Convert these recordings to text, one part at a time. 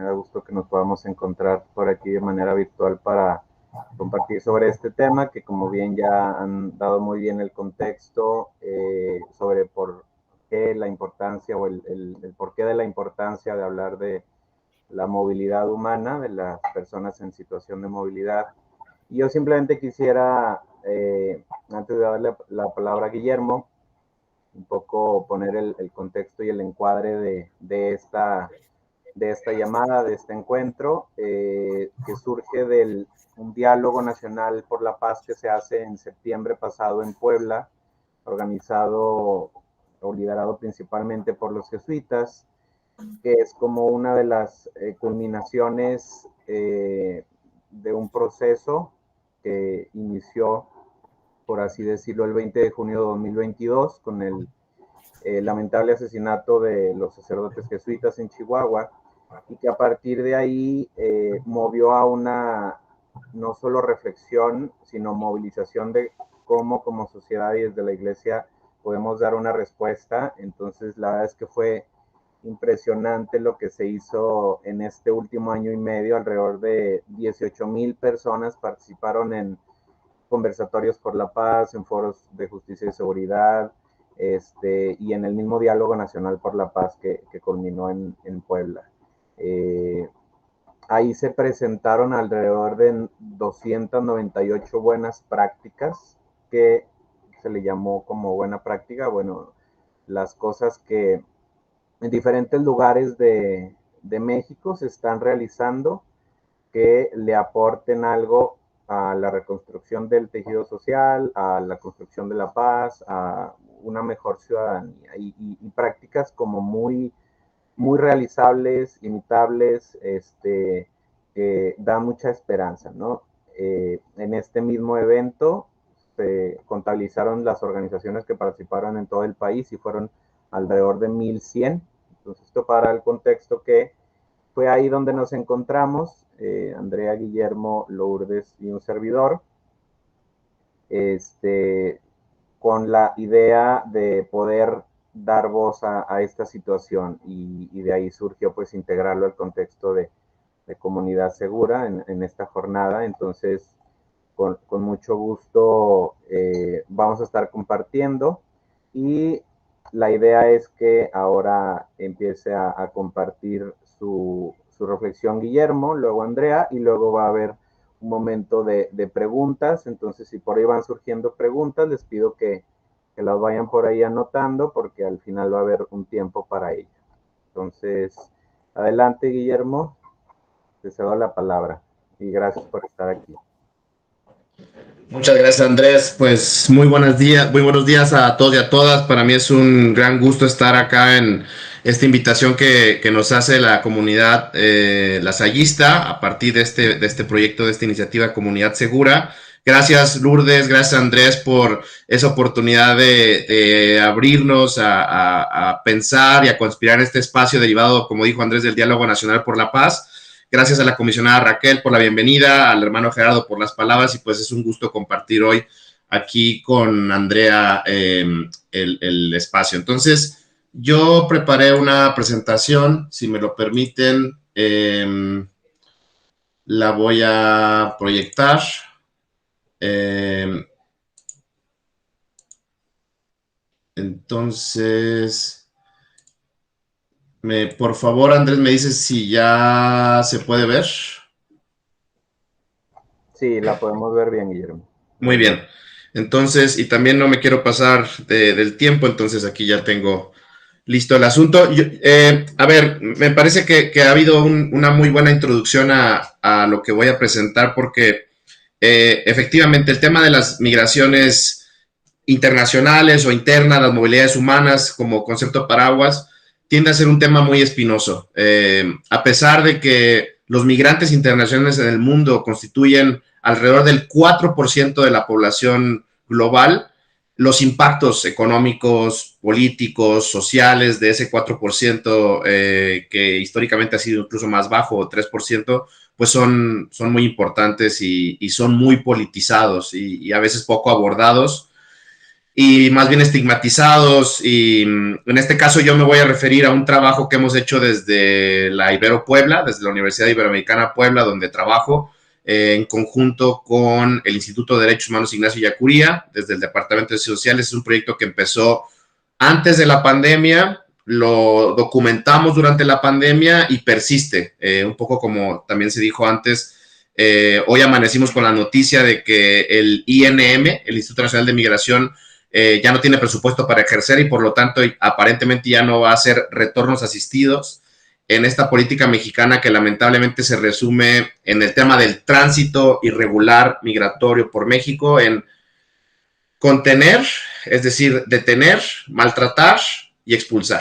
da gusto que nos podamos encontrar por aquí de manera virtual para compartir sobre este tema, que como bien ya han dado muy bien el contexto sobre por qué la importancia o el porqué de la importancia de hablar de la movilidad humana, de las personas en situación de movilidad. Y yo simplemente quisiera, antes de darle la palabra a Guillermo, un poco poner el contexto y el encuadre de esta llamada, de este encuentro, que surge de un diálogo nacional por la paz que se hace en septiembre pasado en Puebla, organizado o liderado principalmente por los jesuitas, que es como una de las culminaciones de un proceso que inició, por así decirlo, el 20 de junio de 2022 con el lamentable asesinato de los sacerdotes jesuitas en Chihuahua, y que a partir de ahí movió a una no solo reflexión, sino movilización de cómo como sociedad y desde la iglesia podemos dar una respuesta. Entonces la verdad es que fue impresionante lo que se hizo en este último año y medio. Alrededor de 18,000 personas participaron en conversatorios por la paz, en foros de justicia y seguridad, y en el mismo diálogo nacional por la paz que culminó en Puebla. Ahí se presentaron alrededor de 298 buenas prácticas, que se le llamó como buena práctica, bueno, las cosas que en diferentes lugares de México se están realizando que le aporten algo a la reconstrucción del tejido social, a la construcción de la paz, a una mejor ciudadanía, y prácticas como muy, muy realizables, imitables, que da mucha esperanza, ¿no? En este mismo evento se contabilizaron las organizaciones que participaron en todo el país y fueron alrededor de 1,100. Entonces, esto para el contexto que fue ahí donde nos encontramos, Andrea, Guillermo, Lourdes y un servidor, con la idea de poder dar voz a esta situación, y de ahí surgió pues integrarlo al contexto de comunidad segura en esta jornada. Entonces, con mucho gusto vamos a estar compartiendo, y la idea es que ahora empiece a compartir su reflexión Guillermo, luego Andrea, y luego va a haber un momento de preguntas. Entonces, si por ahí van surgiendo preguntas, les pido que las vayan por ahí anotando, porque al final va a haber un tiempo para ello. Entonces, adelante Guillermo, te cedo la palabra y gracias por estar aquí. Muchas gracias, Andrés. Pues muy buenos días a todos y a todas. Para mí es un gran gusto estar acá en esta invitación que nos hace la comunidad lasallista a partir de este proyecto, de esta iniciativa Comunidad Segura. Gracias, Lourdes, gracias, Andrés, por esa oportunidad de abrirnos a pensar y a conspirar en este espacio derivado, como dijo Andrés, del Diálogo Nacional por la Paz. Gracias a la comisionada Raquel por la bienvenida, al hermano Gerardo por las palabras, y pues es un gusto compartir hoy aquí con Andrea el espacio. Entonces, yo preparé una presentación, si me lo permiten, la voy a proyectar. Entonces, por favor, Andrés, me dices si ya se puede ver. Sí, la podemos ver bien, Guillermo. Muy bien. Entonces, y también no me quiero pasar del tiempo, entonces aquí ya tengo listo el asunto. A ver, me parece que ha habido una muy buena introducción a lo que voy a presentar, porque efectivamente el tema de las migraciones internacionales o internas, las movilidades humanas como concepto paraguas, tiende a ser un tema muy espinoso. A pesar de que los migrantes internacionales en el mundo constituyen alrededor del 4% de la población global, los impactos económicos, políticos, sociales de ese 4%, que históricamente ha sido incluso más bajo, 3%, pues son muy importantes y son muy politizados y a veces poco abordados. y más bien estigmatizados. Y en este caso yo me voy a referir a un trabajo que hemos hecho desde la Ibero Puebla, desde la Universidad Iberoamericana Puebla, donde trabajo en conjunto con el Instituto de Derechos Humanos Ignacio Yacuría, desde el Departamento de Ciencias Sociales. Es un proyecto que empezó antes de la pandemia, lo documentamos durante la pandemia y persiste, un poco como también se dijo antes. Hoy amanecimos con la noticia de que el INM, el Instituto Nacional de Migración, ya no tiene presupuesto para ejercer y por lo tanto aparentemente ya no va a hacer retornos asistidos en esta política mexicana que lamentablemente se resume en el tema del tránsito irregular migratorio por México en contener, es decir, detener, maltratar y expulsar.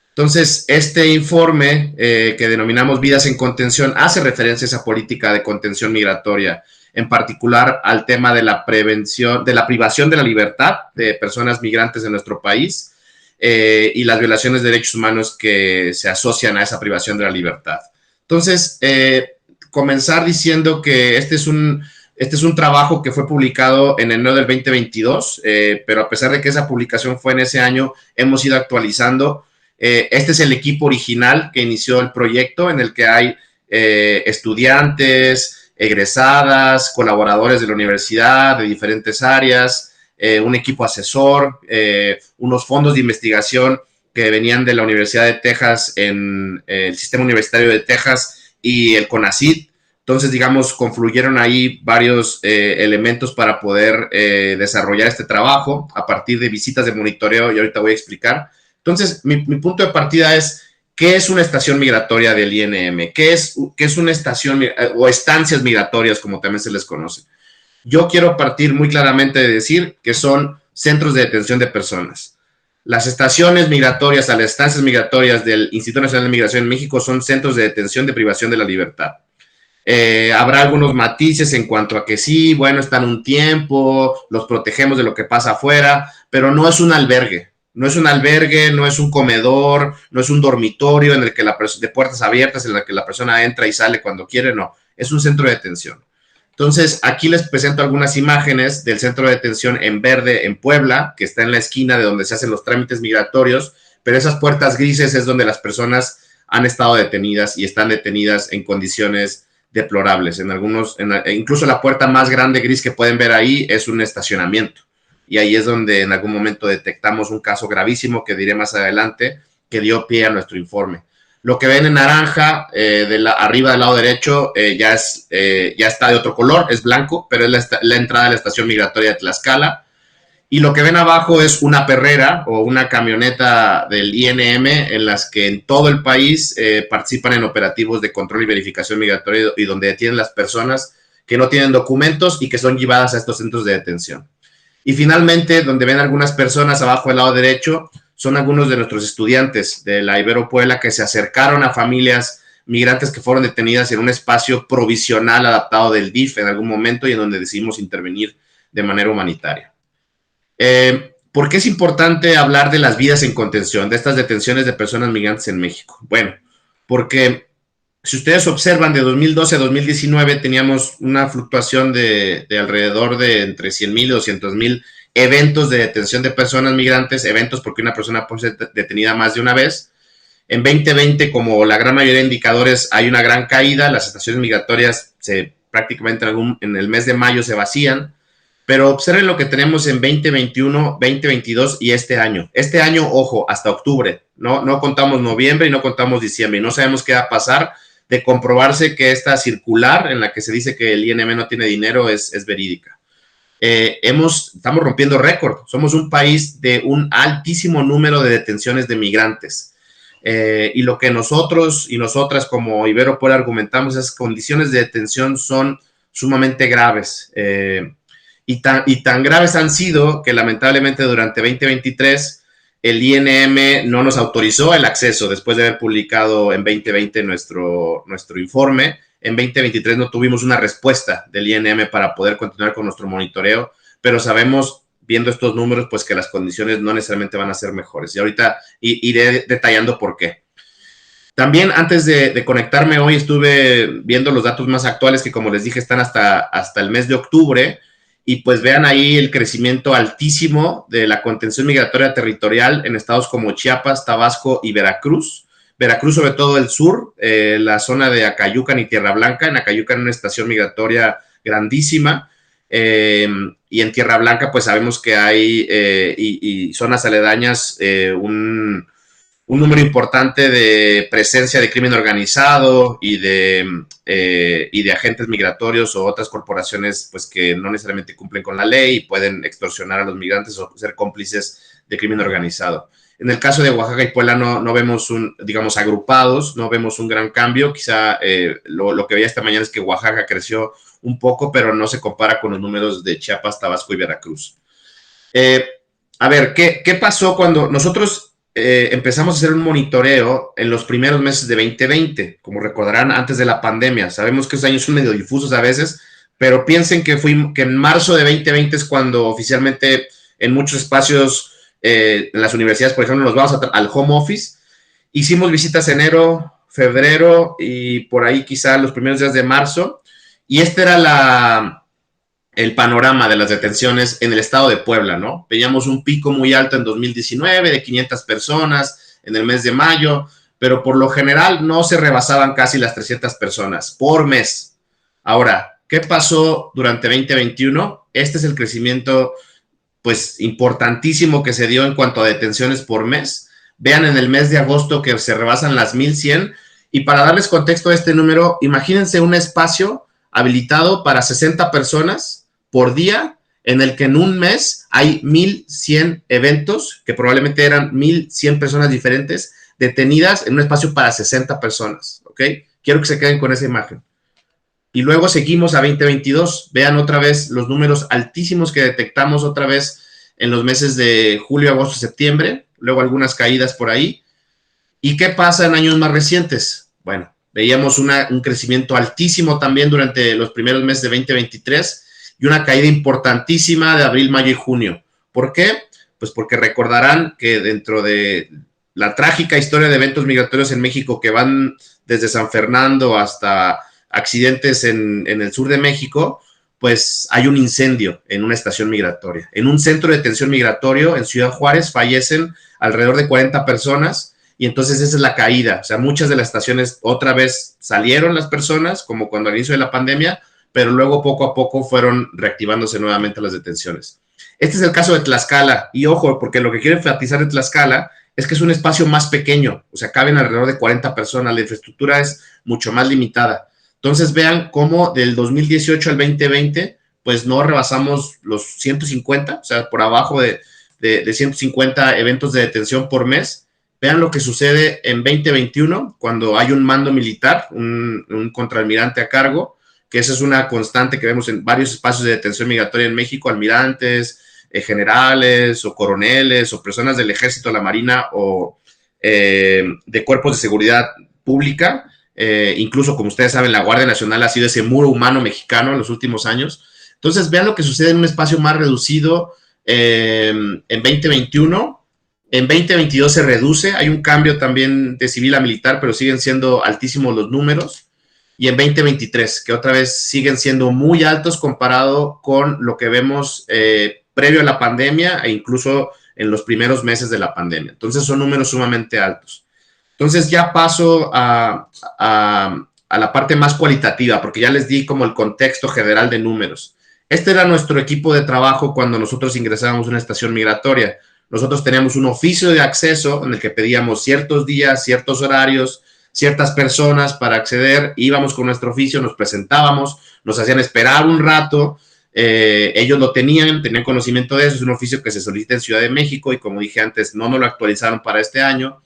Entonces, este informe que denominamos Vidas en Contención hace referencia a esa política de contención migratoria, en particular al tema de la prevención, de la privación de la libertad de personas migrantes de nuestro país y las violaciones de derechos humanos que se asocian a esa privación de la libertad. Entonces, comenzar diciendo que este es un trabajo que fue publicado en enero del 2022, pero a pesar de que esa publicación fue en ese año, hemos ido actualizando. Este es el equipo original que inició el proyecto, en el que hay estudiantes, egresadas, colaboradores de la universidad, de diferentes áreas, un equipo asesor, unos fondos de investigación que venían de la Universidad de Texas, en el sistema universitario de Texas y el CONACYT. Entonces, digamos, confluyeron ahí varios elementos para poder desarrollar este trabajo a partir de visitas de monitoreo, y ahorita voy a explicar. Entonces, mi punto de partida es, ¿qué es una estación migratoria del INM? ¿Qué es una estación o estancias migratorias, como también se les conoce? Yo quiero partir muy claramente de decir que son centros de detención de personas. Las estaciones migratorias, a las estancias migratorias del Instituto Nacional de Migración en México son centros de detención de privación de la libertad. Habrá algunos matices en cuanto a que sí, bueno, están un tiempo, los protegemos de lo que pasa afuera, pero no es un albergue. No es un albergue, no es un comedor, no es un dormitorio en el que de puertas abiertas en el que la persona entra y sale cuando quiere, no. Es un centro de detención. Entonces, aquí les presento algunas imágenes del centro de detención en verde en Puebla, que está en la esquina de donde se hacen los trámites migratorios, pero esas puertas grises es donde las personas han estado detenidas y están detenidas en condiciones deplorables. Incluso la puerta más grande gris que pueden ver ahí es un estacionamiento. Y ahí es donde en algún momento detectamos un caso gravísimo que diré más adelante, que dio pie a nuestro informe. Lo que ven en naranja, arriba del lado derecho, ya está de otro color, es blanco, pero es la entrada de la estación migratoria de Tlaxcala. Y lo que ven abajo es una perrera o una camioneta del INM en las que en todo el país participan en operativos de control y verificación migratoria y donde detienen las personas que no tienen documentos y que son llevadas a estos centros de detención. Y finalmente, donde ven algunas personas abajo del lado derecho, son algunos de nuestros estudiantes de la Ibero Puebla que se acercaron a familias migrantes que fueron detenidas en un espacio provisional adaptado del DIF en algún momento y en donde decidimos intervenir de manera humanitaria. ¿Por qué es importante hablar de las vidas en contención, de estas detenciones de personas migrantes en México? Bueno, porque si ustedes observan, de 2012 a 2019 teníamos una fluctuación de alrededor de entre 100,000 y 200,000 eventos de detención de personas migrantes, eventos porque una persona puede ser detenida más de una vez. En 2020, como la gran mayoría de indicadores, hay una gran caída, las estaciones migratorias prácticamente en el mes de mayo se vacían, pero observen lo que tenemos en 2021, 2022 y este año. Este año, ojo, hasta octubre, no contamos noviembre y no contamos diciembre, y no sabemos qué va a pasar. De comprobarse que esta circular en la que se dice que el INM no tiene dinero es verídica. Estamos rompiendo récord. Somos un país de un altísimo número de detenciones de migrantes. Y lo que nosotros y nosotras como Ibero Puebla argumentamos es que condiciones de detención son sumamente graves. Y tan graves han sido que lamentablemente durante 2023 el INM no nos autorizó el acceso después de haber publicado en 2020 nuestro informe. En 2023 no tuvimos una respuesta del INM para poder continuar con nuestro monitoreo, pero sabemos, viendo estos números, pues que las condiciones no necesariamente van a ser mejores. Y ahorita iré detallando por qué. También antes de conectarme hoy estuve viendo los datos más actuales que, como les dije, están hasta el mes de octubre. y pues vean ahí el crecimiento altísimo de la contención migratoria territorial en estados como Chiapas, Tabasco y Veracruz. Veracruz, sobre todo el sur, la zona de Acayucan y Tierra Blanca. En Acayucan una estación migratoria grandísima, y en Tierra Blanca pues sabemos que hay y zonas aledañas un número importante de presencia de crimen organizado y de agentes migratorios o otras corporaciones pues que no necesariamente cumplen con la ley y pueden extorsionar a los migrantes o ser cómplices de crimen organizado. En el caso de Oaxaca y Puebla no vemos digamos, agrupados, no vemos un gran cambio. Quizá lo que veía esta mañana es que Oaxaca creció un poco, pero no se compara con los números de Chiapas, Tabasco y Veracruz. A ver, ¿qué pasó cuando nosotros empezamos a hacer un monitoreo en los primeros meses de 2020? Como recordarán, antes de la pandemia. Sabemos que esos años son medio difusos a veces, pero piensen que en marzo de 2020 es cuando oficialmente en muchos espacios, en las universidades, por ejemplo, nos vamos al home office. Hicimos visitas enero, febrero y por ahí quizá los primeros días de marzo, y este era el panorama de las detenciones en el estado de Puebla, ¿no? Veíamos un pico muy alto en 2019 de 500 personas en el mes de mayo, pero por lo general no se rebasaban casi las 300 personas por mes. Ahora, ¿qué pasó durante 2021? Este es el crecimiento, pues, importantísimo que se dio en cuanto a detenciones por mes. Vean en el mes de agosto que se rebasan las 1,100, y para darles contexto a este número, imagínense un espacio habilitado para 60 personas por día, en el que en un mes hay 1,100 eventos, que probablemente eran 1,100 personas diferentes detenidas en un espacio para 60 personas, ¿ok? Quiero que se queden con esa imagen. Y luego seguimos a 2022, vean otra vez los números altísimos que detectamos otra vez en los meses de julio, agosto, septiembre, luego algunas caídas por ahí. ¿Y qué pasa en años más recientes? Bueno, veíamos un crecimiento altísimo también durante los primeros meses de 2023, y una caída importantísima de abril, mayo y junio. ¿Por qué? Pues porque recordarán que dentro de la trágica historia de eventos migratorios en México, que van desde San Fernando hasta accidentes en el sur de México, pues hay un incendio en una estación migratoria. En un centro de detención migratorio en Ciudad Juárez fallecen alrededor de 40 personas, y entonces esa es la caída. O sea, muchas de las estaciones otra vez salieron las personas, como cuando al inicio de la pandemia, pero luego poco a poco fueron reactivándose nuevamente las detenciones. Este es el caso de Tlaxcala, y ojo, porque lo que quiero enfatizar de Tlaxcala es que es un espacio más pequeño, o sea, caben alrededor de 40 personas, la infraestructura es mucho más limitada. Entonces vean cómo del 2018 al 2020, pues no rebasamos los 150, o sea, por abajo de 150 eventos de detención por mes. Vean lo que sucede en 2021, cuando hay un mando militar, un contraalmirante a cargo, que esa es una constante que vemos en varios espacios de detención migratoria en México, almirantes, generales o coroneles o personas del ejército, la marina o de cuerpos de seguridad pública. Incluso, como ustedes saben, la Guardia Nacional ha sido ese muro humano mexicano en los últimos años. Entonces, vean lo que sucede en un espacio más reducido en 2021. En 2022 se reduce, hay un cambio también de civil a militar, pero siguen siendo altísimos los números. Y en 2023, que otra vez siguen siendo muy altos comparado con lo que vemos previo a la pandemia e incluso en los primeros meses de la pandemia. Entonces son números sumamente altos. Entonces ya paso a la parte más cualitativa, porque ya les di como el contexto general de números. Este era nuestro equipo de trabajo cuando nosotros ingresábamos a una estación migratoria. Nosotros teníamos un oficio de acceso en el que pedíamos ciertos días, ciertos horarios, ciertas personas para acceder. Íbamos con nuestro oficio, nos presentábamos, nos hacían esperar un rato, ellos lo tenían conocimiento de eso. Es un oficio que se solicita en Ciudad de México y, como dije antes, no nos lo actualizaron para este año.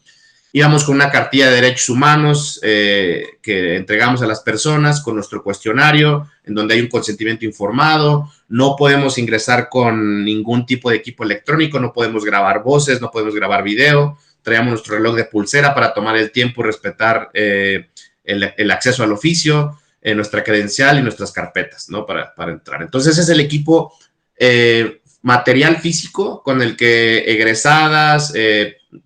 Íbamos con una cartilla de derechos humanos que entregamos a las personas, con nuestro cuestionario, en donde hay un consentimiento informado. No podemos ingresar con ningún tipo de equipo electrónico, no podemos grabar voces, no podemos grabar video. Traíamos nuestro reloj de pulsera para tomar el tiempo y respetar el acceso al oficio, nuestra credencial y nuestras carpetas, ¿no? Para entrar. Entonces, ese es el equipo material físico con el que egresadas,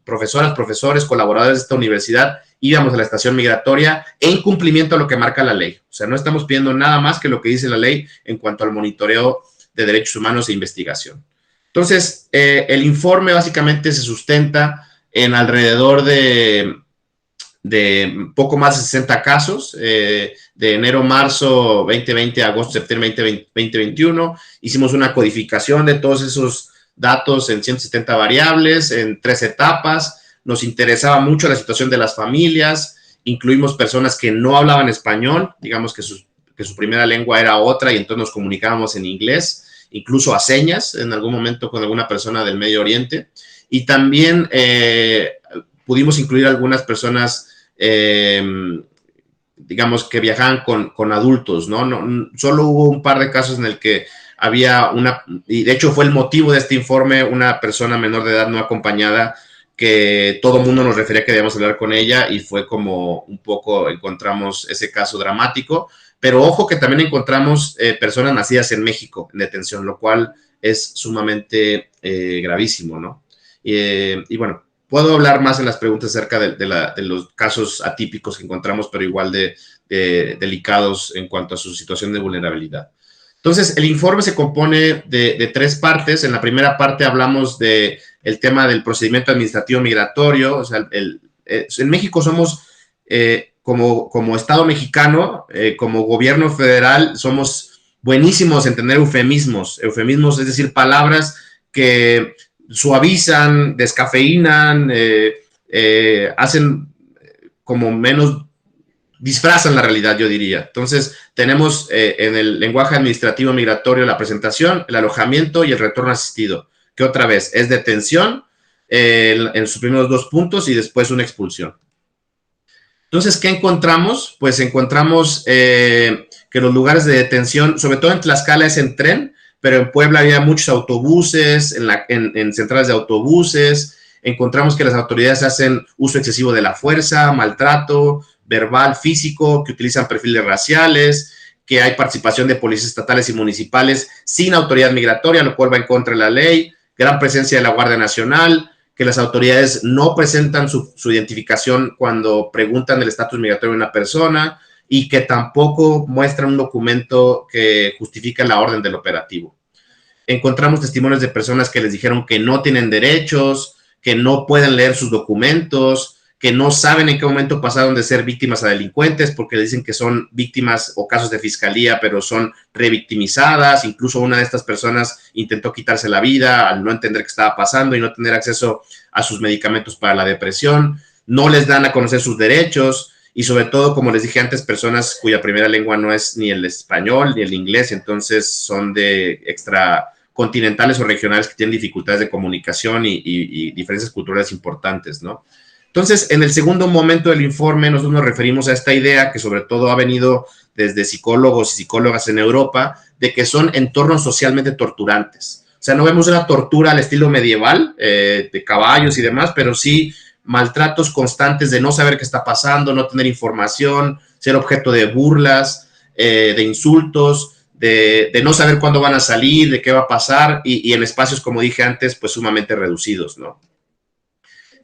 profesoras, profesores, colaboradores de esta universidad íbamos a la estación migratoria en cumplimiento a lo que marca la ley. O sea, no estamos pidiendo nada más que lo que dice la ley en cuanto al monitoreo de Derechos Humanos e Investigación. Entonces, el informe básicamente se sustenta en alrededor de poco más de 60 casos, de enero, marzo 2020, agosto, septiembre 2021. Hicimos una codificación de todos esos datos en 170 variables, en 3 etapas. Nos interesaba mucho la situación de las familias, incluimos personas que no hablaban español, digamos que su primera lengua era otra y entonces nos comunicábamos en inglés, incluso a señas en algún momento con alguna persona del Medio Oriente. Y también pudimos incluir algunas personas, digamos, que viajaban con adultos, ¿no? Solo hubo un par de casos en el que había y de hecho fue el motivo de este informe, una persona menor de edad no acompañada, que todo el mundo nos refería que debíamos hablar con ella y fue como un poco, encontramos ese caso dramático. Pero ojo que también encontramos personas nacidas en México en detención, lo cual es sumamente gravísimo, ¿no? Y bueno, puedo hablar más en las preguntas acerca de los casos atípicos que encontramos, pero igual de delicados en cuanto a su situación de vulnerabilidad. Entonces, el informe se compone de 3 partes. En la primera parte hablamos del tema del procedimiento administrativo migratorio. O sea, en México somos... como Estado mexicano, como gobierno federal, somos buenísimos en tener eufemismos, es decir, palabras que suavizan, descafeinan, hacen como menos, disfrazan la realidad, yo diría. Entonces, tenemos en el lenguaje administrativo migratorio la presentación, el alojamiento y el retorno asistido, que otra vez es detención en sus primeros 2 puntos y después una expulsión. Entonces, ¿qué encontramos? Pues encontramos que los lugares de detención, sobre todo en Tlaxcala es en tren, pero en Puebla había muchos autobuses, en centrales de autobuses. Encontramos que las autoridades hacen uso excesivo de la fuerza, maltrato verbal, físico, que utilizan perfiles raciales, que hay participación de policías estatales y municipales sin autoridad migratoria, lo cual va en contra de la ley, gran presencia de la Guardia Nacional, que las autoridades no presentan su identificación cuando preguntan el estatus migratorio de una persona y que tampoco muestran un documento que justifica la orden del operativo. Encontramos testimonios de personas que les dijeron que no tienen derechos, que no pueden leer sus documentos, que no saben en qué momento pasaron de ser víctimas a delincuentes porque dicen que son víctimas o casos de fiscalía, pero son revictimizadas. Incluso una de estas personas intentó quitarse la vida al no entender qué estaba pasando y no tener acceso a sus medicamentos para la depresión. No les dan a conocer sus derechos y sobre todo, como les dije antes, personas cuya primera lengua no es ni el español ni el inglés, entonces son de extracontinentales o regionales que tienen dificultades de comunicación y diferencias culturales importantes, ¿no? Entonces, en el segundo momento del informe, nosotros nos referimos a esta idea que sobre todo ha venido desde psicólogos y psicólogas en Europa, de que son entornos socialmente torturantes. O sea, no vemos una tortura al estilo medieval, de caballos y demás, pero sí maltratos constantes de no saber qué está pasando, no tener información, ser objeto de burlas, de insultos, de no saber cuándo van a salir, de qué va a pasar, y en espacios, como dije antes, pues sumamente reducidos, ¿no?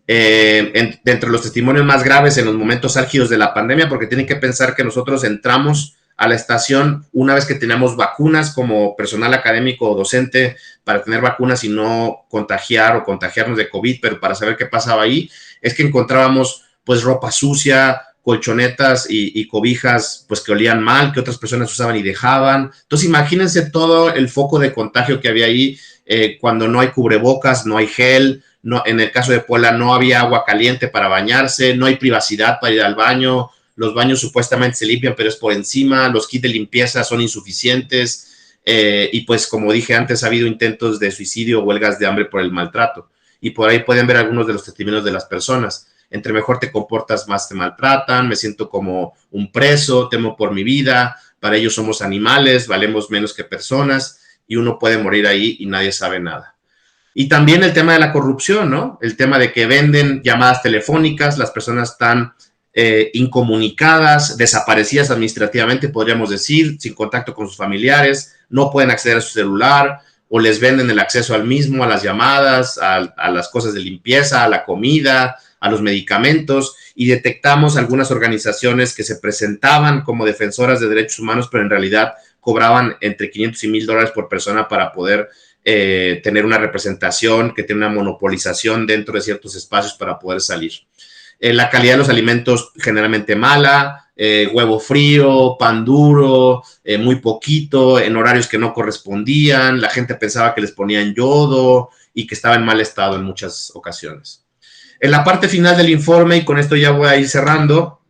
Dentro de los testimonios más graves en los momentos álgidos de la pandemia, porque tienen que pensar que nosotros entramos a la estación una vez que teníamos vacunas como personal académico o docente para tener vacunas y no contagiar o contagiarnos de COVID, pero para saber qué pasaba ahí, es que encontrábamos pues ropa sucia, colchonetas y cobijas pues que olían mal, que otras personas usaban y dejaban. Entonces imagínense todo el foco de contagio que había ahí, cuando no hay cubrebocas, no hay gel. No, en el caso de Puebla no había agua caliente para bañarse, no hay privacidad para ir al baño, los baños supuestamente se limpian, pero es por encima, los kits de limpieza son insuficientes, y pues como dije antes, ha habido intentos de suicidio, huelgas de hambre por el maltrato, y por ahí pueden ver algunos de los testimonios de las personas. Entre mejor te comportas, más te maltratan, me siento como un preso, temo por mi vida, para ellos somos animales, valemos menos que personas, y uno puede morir ahí y nadie sabe nada. Y también el tema de la corrupción, ¿no? El tema de que venden llamadas telefónicas, las personas están incomunicadas, desaparecidas administrativamente, podríamos decir, sin contacto con sus familiares, no pueden acceder a su celular o les venden el acceso al mismo, a las llamadas, a las cosas de limpieza, a la comida, a los medicamentos, y detectamos algunas organizaciones que se presentaban como defensoras de derechos humanos, pero en realidad cobraban entre 500 y $1,000 por persona para poder tener una representación, que tiene una monopolización dentro de ciertos espacios para poder salir. La calidad de los alimentos generalmente mala, huevo frío, pan duro, muy poquito, en horarios que no correspondían, la gente pensaba que les ponían yodo y que estaba en mal estado en muchas ocasiones. En la parte final del informe, y con esto ya voy a ir cerrando,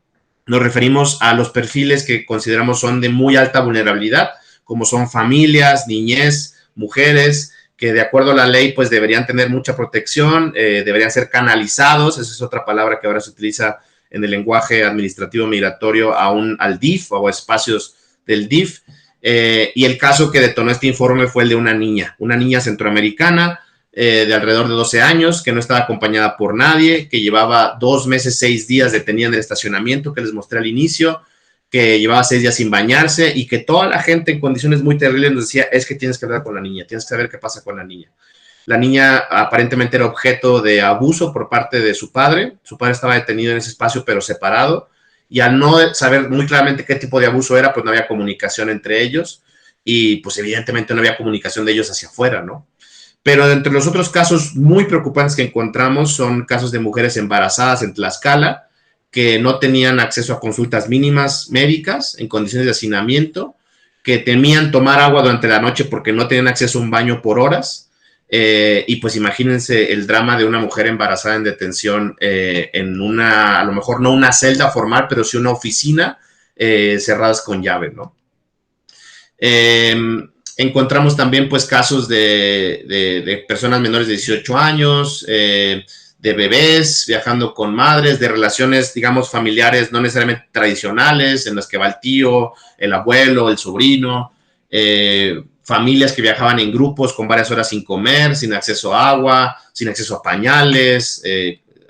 nos referimos a los perfiles que consideramos son de muy alta vulnerabilidad, como son familias, niñez, mujeres, que de acuerdo a la ley pues deberían tener mucha protección, deberían ser canalizados, esa es otra palabra que ahora se utiliza en el lenguaje administrativo migratorio al DIF o espacios del DIF, y el caso que detonó este informe fue el de una niña centroamericana de alrededor de 12 años, que no estaba acompañada por nadie, que llevaba 2 meses, 6 días detenida en el estacionamiento que les mostré al inicio, que llevaba 6 días sin bañarse y que toda la gente en condiciones muy terribles nos decía, es que tienes que hablar con la niña, tienes que saber qué pasa con la niña. La niña aparentemente era objeto de abuso por parte de su padre estaba detenido en ese espacio pero separado, y al no saber muy claramente qué tipo de abuso era, pues no había comunicación entre ellos y pues evidentemente no había comunicación de ellos hacia afuera, ¿no? Pero entre los otros casos muy preocupantes que encontramos son casos de mujeres embarazadas en Tlaxcala, que no tenían acceso a consultas mínimas médicas en condiciones de hacinamiento, que temían tomar agua durante la noche porque no tenían acceso a un baño por horas, y pues imagínense el drama de una mujer embarazada en detención en una, a lo mejor no una celda formal, pero sí una oficina cerradas con llave, ¿no? Encontramos también pues casos de personas menores de 18 años, de bebés viajando con madres, de relaciones, digamos, familiares no necesariamente tradicionales, en las que va el tío, el abuelo, el sobrino, familias que viajaban en grupos con varias horas sin comer, sin acceso a agua, sin acceso a pañales,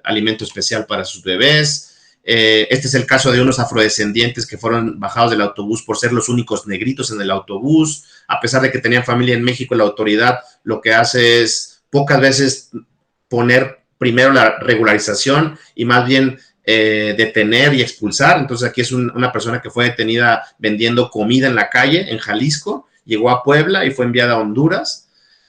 alimento especial para sus bebés. Este es el caso de unos afrodescendientes que fueron bajados del autobús por ser los únicos negritos en el autobús, a pesar de que tenían familia en México. La autoridad lo que hace es pocas veces poner primero la regularización y más bien detener y expulsar. Entonces aquí es una persona que fue detenida vendiendo comida en la calle en Jalisco, llegó a Puebla y fue enviada a Honduras,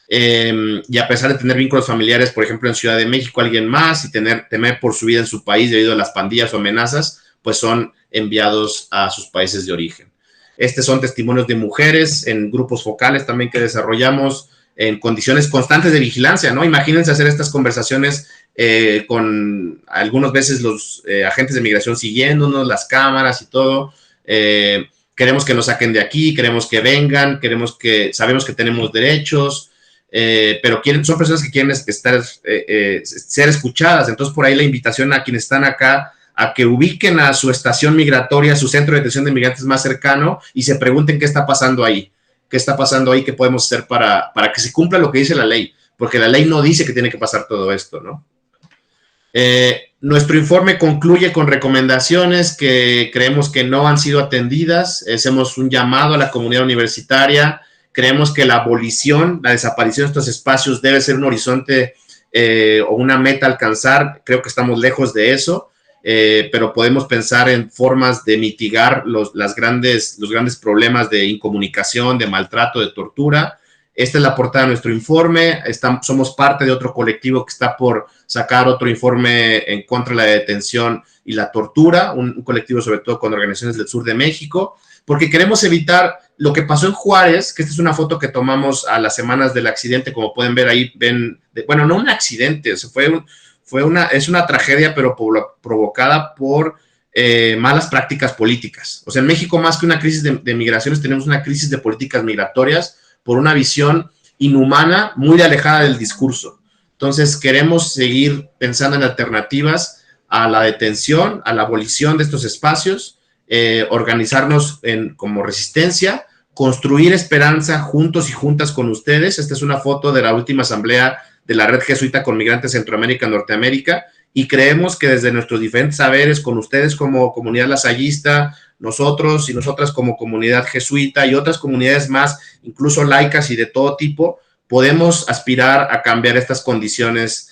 y a pesar de tener vínculos familiares, por ejemplo en Ciudad de México, alguien más, y temer por su vida en su país debido a las pandillas o amenazas, pues son enviados a sus países de origen. Estos son testimonios de mujeres en grupos focales también que desarrollamos en condiciones constantes de vigilancia, ¿no? Imagínense hacer estas conversaciones con algunas veces los agentes de migración siguiéndonos, las cámaras y todo. Queremos que nos saquen de aquí, queremos que vengan, sabemos que tenemos derechos, pero son personas que quieren ser escuchadas. Entonces, por ahí la invitación a quienes están acá a que ubiquen a su estación migratoria, su centro de detención de migrantes más cercano y se pregunten qué está pasando ahí. ¿Qué está pasando ahí? ¿Qué podemos hacer para que se cumpla lo que dice la ley? Porque la ley no dice que tiene que pasar todo esto, ¿no? Nuestro informe concluye con recomendaciones que creemos que no han sido atendidas. Hacemos un llamado a la comunidad universitaria. Creemos que la abolición, la desaparición de estos espacios debe ser un horizonte o una meta a alcanzar. Creo que estamos lejos de eso, pero podemos pensar en formas de mitigar los grandes problemas de incomunicación, de maltrato, de tortura. Esta es la portada de nuestro informe. Somos parte de otro colectivo que está por sacar otro informe en contra de la detención y la tortura, un colectivo sobre todo con organizaciones del sur de México, porque queremos evitar lo que pasó en Juárez, que esta es una foto que tomamos a las semanas del accidente, como pueden ver ahí, bueno, no un accidente, es una tragedia, pero provocada por malas prácticas políticas. O sea, en México, más que una crisis de migraciones, tenemos una crisis de políticas migratorias por una visión inhumana, muy alejada del discurso. Entonces, queremos seguir pensando en alternativas a la detención, a la abolición de estos espacios, organizarnos como resistencia, construir esperanza juntos y juntas con ustedes. Esta es una foto de la última asamblea de la Red Jesuita con Migrantes Centroamérica y Norteamérica, y creemos que desde nuestros diferentes saberes, con ustedes como comunidad lasallista, nosotros y nosotras como comunidad jesuita y otras comunidades más, incluso laicas y de todo tipo, podemos aspirar a cambiar estas condiciones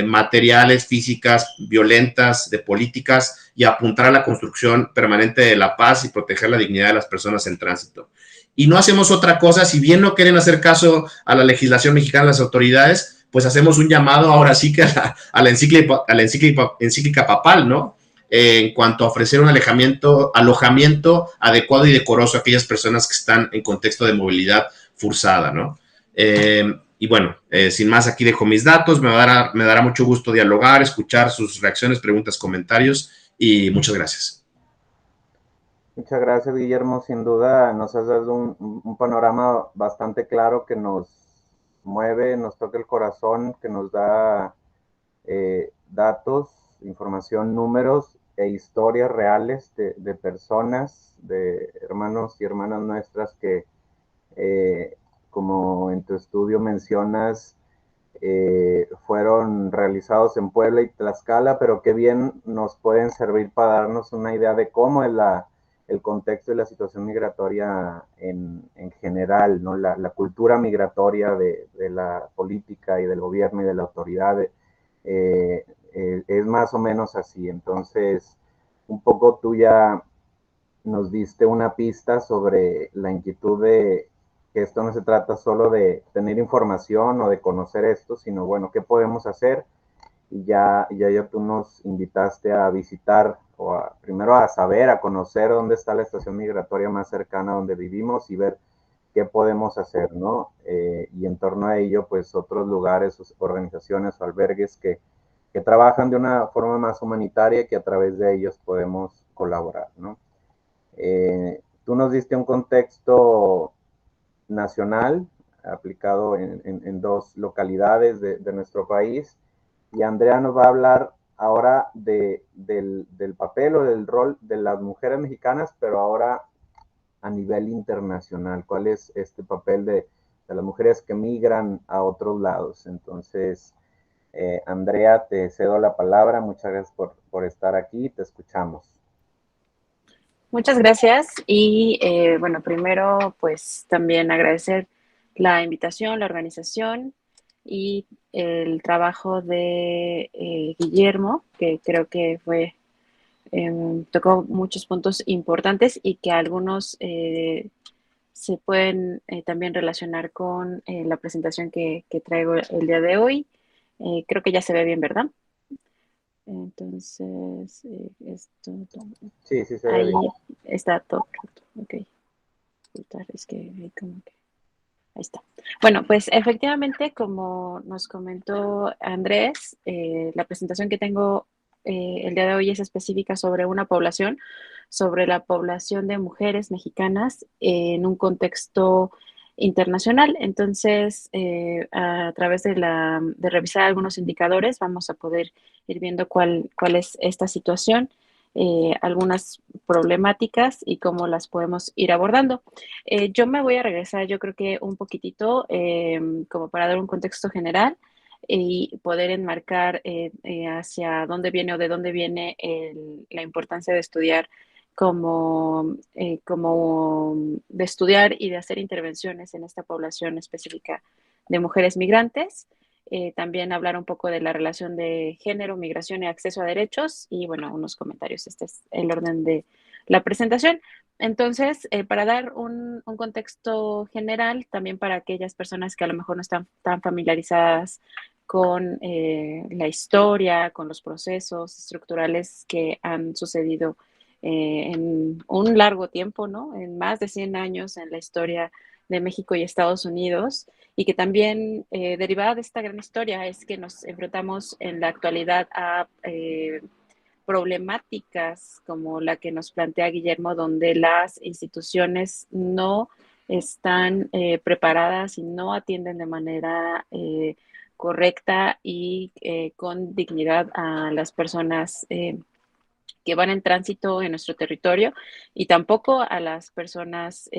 materiales, físicas, violentas, de políticas, y apuntar a la construcción permanente de la paz y proteger la dignidad de las personas en tránsito. y no hacemos otra cosa, si bien no quieren hacer caso a la legislación mexicana, las autoridades, pues hacemos un llamado ahora sí que a la encíclica papal, ¿no? En cuanto a ofrecer un alojamiento adecuado y decoroso a aquellas personas que están en contexto de movilidad forzada, ¿no? Y bueno, sin más, aquí dejo mis datos, me dará mucho gusto dialogar, escuchar sus reacciones, preguntas, comentarios, y muchas gracias. Muchas gracias, Guillermo. Sin duda nos has dado un panorama bastante claro que nos mueve, nos toca el corazón, que nos da datos, información, números e historias reales de personas, de hermanos y hermanas nuestras que, como en tu estudio mencionas, fueron realizados en Puebla y Tlaxcala, pero que bien nos pueden servir para darnos una idea de cómo es el contexto y la situación migratoria en general, ¿no? La cultura migratoria de la política y del gobierno y de la autoridad es más o menos así. Entonces, un poco tú ya nos diste una pista sobre la inquietud de que esto no se trata solo de tener información o de conocer esto, sino bueno, ¿qué podemos hacer? Y ya tú nos invitaste a visitar o primero a saber, a conocer dónde está la estación migratoria más cercana a donde vivimos y ver qué podemos hacer, ¿no? Y en torno a ello, pues otros lugares, organizaciones o albergues que trabajan de una forma más humanitaria que a través de ellos podemos colaborar, ¿no? Tú nos diste un contexto nacional aplicado en dos localidades de nuestro país y Andrea nos va a hablar ahora del papel o del rol de las mujeres mexicanas, pero ahora a nivel internacional. ¿Cuál es este papel de las mujeres que migran a otros lados? Entonces, Andrea, te cedo la palabra. Muchas gracias por estar aquí. Te escuchamos. Muchas gracias y bueno, primero pues también agradecer la invitación, la organización y el trabajo de Guillermo, que creo que tocó muchos puntos importantes y que algunos se pueden también relacionar con la presentación que traigo el día de hoy. Creo que ya se ve bien, ¿verdad? Entonces, Sí, sí se ve ahí bien. está todo. Ok. Es que ahí está. Bueno, pues efectivamente, como nos comentó Andrés, la presentación que tengo el día de hoy es específica sobre la población de mujeres mexicanas en un contexto internacional. Entonces, a través de revisar algunos indicadores, vamos a poder ir viendo cuál es esta situación, algunas problemáticas y cómo las podemos ir abordando. Yo me voy a regresar, yo creo que un poquitito, como para dar un contexto general y poder enmarcar hacia dónde viene o de dónde viene la importancia de estudiar como de estudiar y de hacer intervenciones en esta población específica de mujeres migrantes. También hablar un poco de la relación de género, migración y acceso a derechos y bueno, unos comentarios. Este es el orden de la presentación. Entonces, para dar un contexto general, también para aquellas personas que a lo mejor no están tan familiarizadas con la historia, con los procesos estructurales que han sucedido en un largo tiempo, ¿no? En más de 100 años en la historia de México y Estados Unidos, y que también derivada de esta gran historia es que nos enfrentamos en la actualidad a problemáticas como la que nos plantea Guillermo, donde las instituciones no están preparadas y no atienden de manera correcta y con dignidad a las personas que van en tránsito en nuestro territorio y tampoco a las personas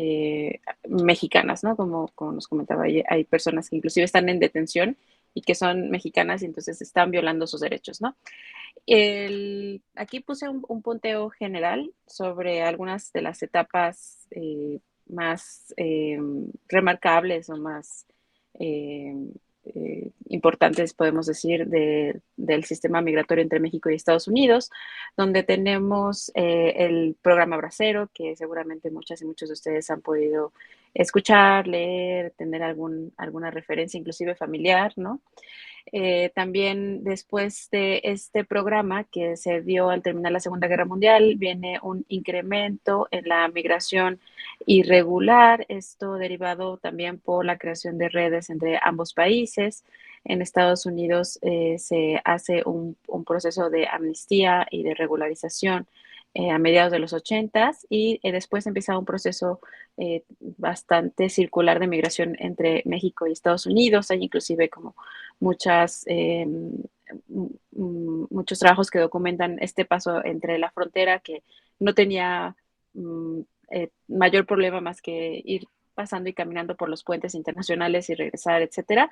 mexicanas, ¿no? Como nos comentaba, hay personas que inclusive están en detención y que son mexicanas y entonces están violando sus derechos, ¿no? Aquí puse un punteo general sobre algunas de las etapas más remarcables o más importantes, podemos decir, del sistema migratorio entre México y Estados Unidos, donde tenemos el programa Bracero, que seguramente muchas y muchos de ustedes han podido escuchar, leer, tener alguna referencia, inclusive familiar, ¿no? También después de este programa que se dio al terminar la Segunda Guerra Mundial, viene un incremento en la migración irregular, esto derivado también por la creación de redes entre ambos países. En Estados Unidos se hace un proceso de amnistía y de regularización a mediados de los 80 y después empieza un proceso bastante circular de migración entre México y Estados Unidos. Hay inclusive como muchas, muchos trabajos que documentan este paso entre la frontera que no tenía mayor problema más que ir pasando y caminando por los puentes internacionales y regresar, etcétera.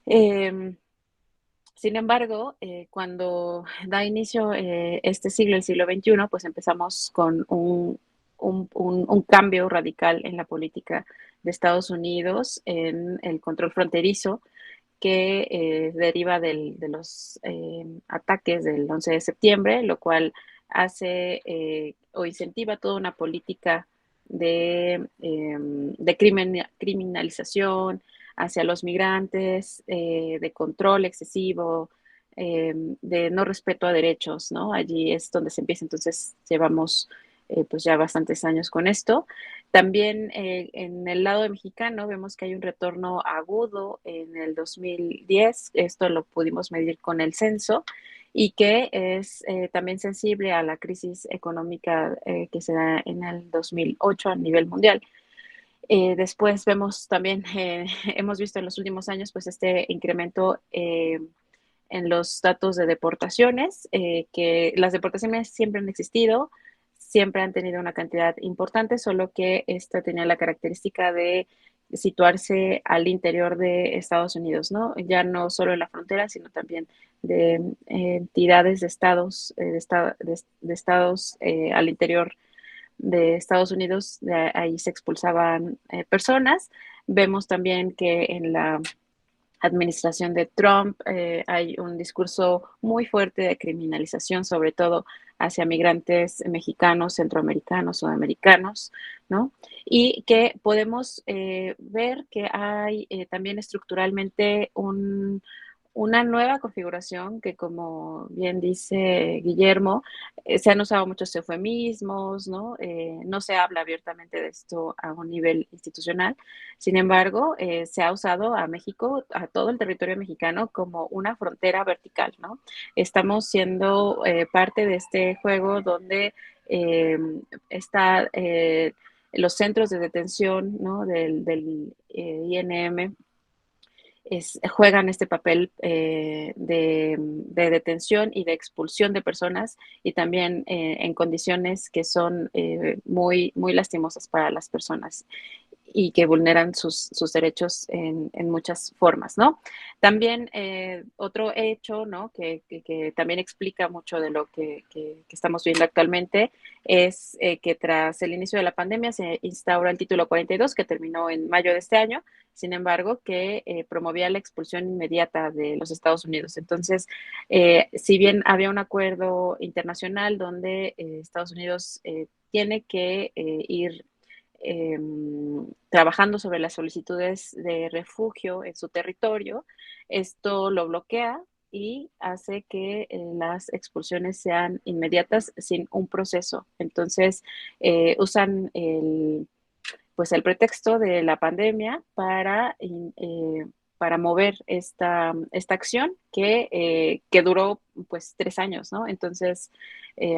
Sin embargo, cuando da inicio este siglo, el siglo XXI, pues empezamos con un cambio radical en la política de Estados Unidos, en el control fronterizo, que deriva de los ataques del 11 de septiembre, lo cual hace o incentiva toda una política de criminalización hacia los migrantes, de control excesivo, de no respeto a derechos, ¿no? Allí es donde se empieza, entonces llevamos pues ya bastantes años con esto. También en el lado mexicano vemos que hay un retorno agudo en el 2010, esto lo pudimos medir con el censo, y que es también sensible a la crisis económica que se da en el 2008 a nivel mundial. Después vemos también, hemos visto en los últimos años, pues este incremento en los datos de deportaciones, que las deportaciones siempre han existido, siempre han tenido una cantidad importante, solo que esta tenía la característica de situarse al interior de Estados Unidos, ¿no? Ya no solo en la frontera, sino también de entidades de estados, de estados al interior de Estados Unidos, de ahí se expulsaban personas. Vemos también que en la administración de Trump hay un discurso muy fuerte de criminalización, sobre todo hacia migrantes mexicanos, centroamericanos, sudamericanos, ¿no? Y que podemos ver que hay también estructuralmente una nueva configuración que, como bien dice Guillermo, se han usado muchos eufemismos, ¿no? No se habla abiertamente de esto a un nivel institucional. Sin embargo, se ha usado a México, a todo el territorio mexicano, como una frontera vertical, ¿no? Estamos siendo parte de este juego donde está los centros de detención, ¿no? del INM juegan este papel de detención y de expulsión de personas y también en condiciones que son muy lastimosas para las personas y que vulneran sus derechos en muchas formas, ¿no? También otro hecho, ¿no? Que también explica mucho de lo que estamos viendo actualmente es que tras el inicio de la pandemia se instaura el título 42 que terminó en mayo de este año, sin embargo, que promovía la expulsión inmediata de los Estados Unidos. Entonces, si bien había un acuerdo internacional donde Estados Unidos tiene que ir trabajando sobre las solicitudes de refugio en su territorio, esto lo bloquea y hace que las expulsiones sean inmediatas sin un proceso. Entonces, usan pues el pretexto de la pandemia para mover esta acción que duró pues 3 años, ¿no? Entonces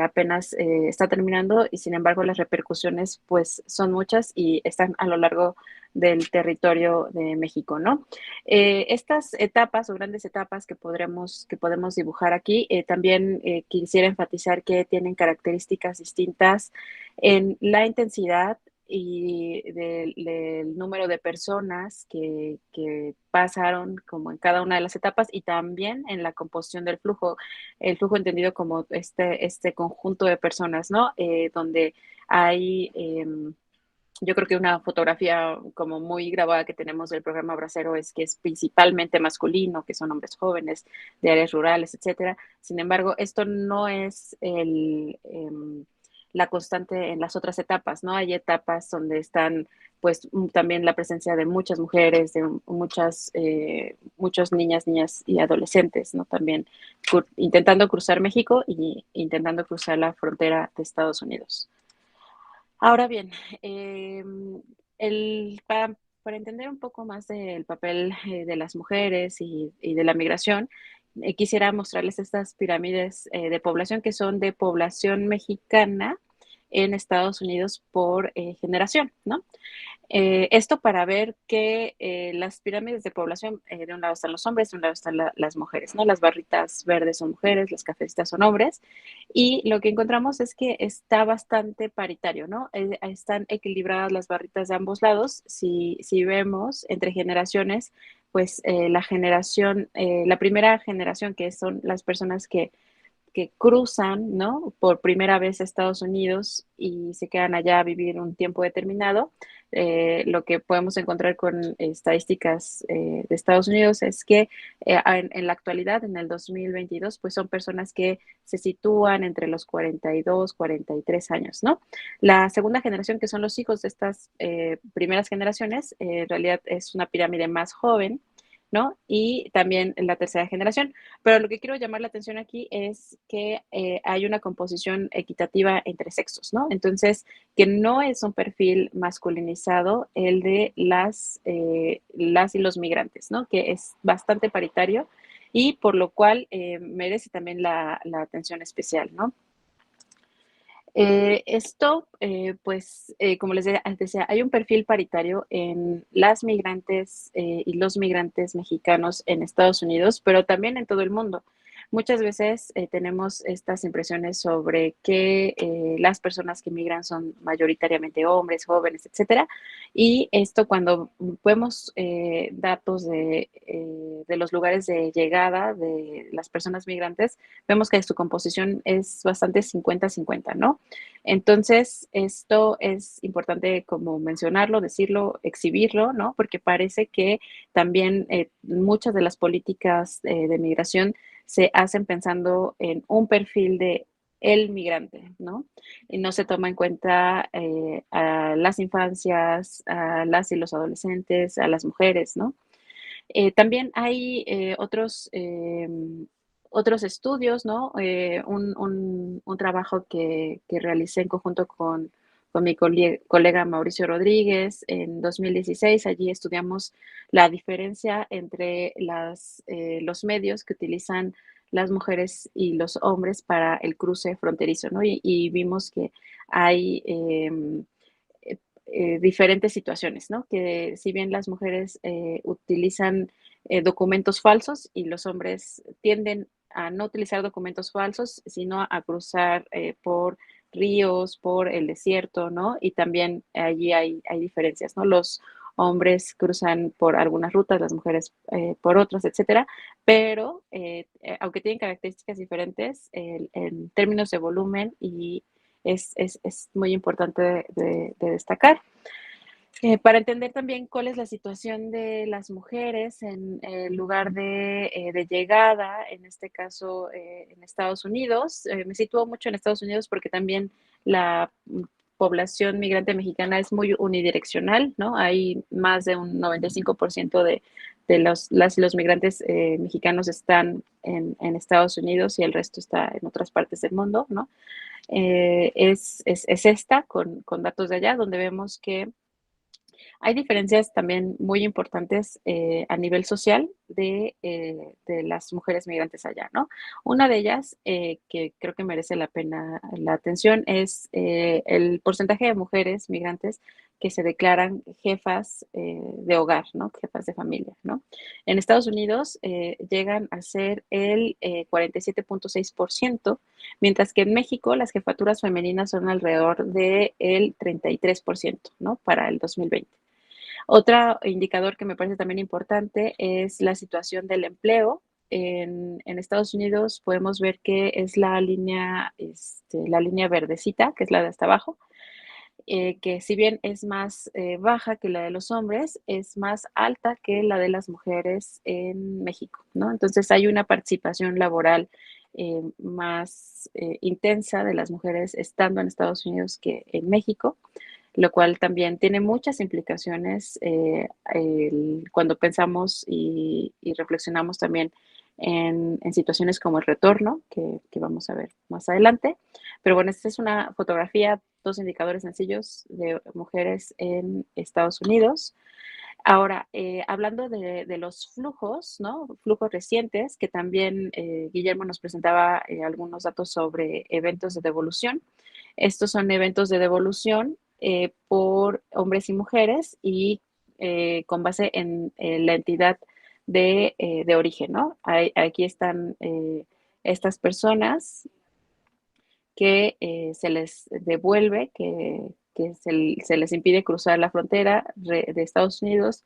apenas está terminando y sin embargo las repercusiones pues son muchas y están a lo largo del territorio de México, ¿no? Estas etapas o grandes etapas que podemos dibujar aquí, también quisiera enfatizar que tienen características distintas en la intensidad y del número de personas que pasaron como en cada una de las etapas y también en la composición del flujo, el flujo entendido como este conjunto de personas, ¿no? Donde hay Yo creo que una fotografía como muy grabada que tenemos del programa Bracero es que es principalmente masculino, que son hombres jóvenes de áreas rurales, etcétera. Sin embargo, esto no es la constante en las otras etapas, ¿no? Hay etapas donde están, pues, también la presencia de muchas mujeres, de muchas niñas y adolescentes, ¿no? También intentando cruzar México y intentando cruzar la frontera de Estados Unidos. Ahora bien, para entender un poco más del papel de las mujeres y de la migración, quisiera mostrarles estas pirámides de población que son de población mexicana en Estados Unidos por generación, ¿no? Esto para ver que las pirámides de población, de un lado están los hombres, de un lado están las mujeres, ¿no? Las barritas verdes son mujeres, las cafecitas son hombres, y lo que encontramos es que está bastante paritario, ¿no? Están equilibradas las barritas de ambos lados. Si vemos entre generaciones, pues la primera generación, que son las personas que cruzan, ¿no? Por primera vez a Estados Unidos y se quedan allá a vivir un tiempo determinado. Lo que podemos encontrar con estadísticas de Estados Unidos es que en la actualidad, en el 2022, pues son personas que se sitúan entre los 42, 43 años, ¿no? La segunda generación, que son los hijos de estas primeras generaciones, en realidad es una pirámide más joven, ¿no? Y también la tercera generación. Pero lo que quiero llamar la atención aquí es que hay una composición equitativa entre sexos, ¿no? Entonces, que no es un perfil masculinizado el de las y los migrantes, ¿no? Que es bastante paritario y por lo cual merece también la atención especial, ¿no? Como les decía, hay un perfil paritario en las migrantes y los migrantes mexicanos en Estados Unidos, pero también en todo el mundo. Muchas veces tenemos estas impresiones sobre que las personas que migran son mayoritariamente hombres, jóvenes, etcétera. Y esto cuando vemos datos de los lugares de llegada de las personas migrantes, vemos que su composición es bastante 50-50, ¿no? Entonces, esto es importante como mencionarlo, decirlo, exhibirlo, ¿no? Porque parece que también muchas de las políticas de migración se hacen pensando en un perfil de el migrante, ¿no? Y no se toma en cuenta a las infancias, a las y los adolescentes, a las mujeres, ¿no? También hay otros estudios, ¿no? Un trabajo que realicé en conjunto con mi colega Mauricio Rodríguez en 2016. Allí estudiamos la diferencia entre los medios que utilizan las mujeres y los hombres para el cruce fronterizo, ¿no? Y vimos que hay diferentes situaciones, ¿no? Que si bien las mujeres utilizan documentos falsos y los hombres tienden a no utilizar documentos falsos, sino a cruzar por ríos, por el desierto, ¿no? Y también allí hay diferencias, ¿no? Los hombres cruzan por algunas rutas, las mujeres por otras, etcétera, pero aunque tienen características diferentes, en términos de volumen es muy importante de destacar. Para entender también cuál es la situación de las mujeres en el lugar de llegada, en este caso en Estados Unidos. Me sitúo mucho en Estados Unidos porque también la población migrante mexicana es muy unidireccional, ¿no? Hay más de un 95% de los migrantes mexicanos están en Estados Unidos y el resto está en otras partes del mundo, ¿no? Es esta, con datos de allá, donde vemos que hay diferencias también muy importantes a nivel social de las mujeres migrantes allá, ¿no? Una de ellas, que creo que merece la pena la atención, es el porcentaje de mujeres migrantes que se declaran jefas de hogar, ¿no? Jefas de familia, ¿no? En Estados Unidos llegan a ser el 47.6%, mientras que en México las jefaturas femeninas son alrededor del 33%, ¿no? Para el 2020. Otro indicador que me parece también importante es la situación del empleo. En Estados Unidos podemos ver que es la línea verdecita, que es la de hasta abajo, que si bien es más baja que la de los hombres, es más alta que la de las mujeres en México, ¿no? Entonces hay una participación laboral más intensa de las mujeres estando en Estados Unidos que en México, lo cual también tiene muchas implicaciones cuando pensamos y reflexionamos también en situaciones como el retorno, que vamos a ver más adelante. Pero bueno, esta es una fotografía, dos indicadores sencillos de mujeres en Estados Unidos. Ahora, hablando de los flujos, ¿no? Flujos recientes, que también Guillermo nos presentaba algunos datos sobre eventos de devolución. Estos son eventos de devolución por hombres y mujeres y con base en la entidad de origen, ¿no? Aquí están estas personas que se les devuelve, que se les impide cruzar la frontera de Estados Unidos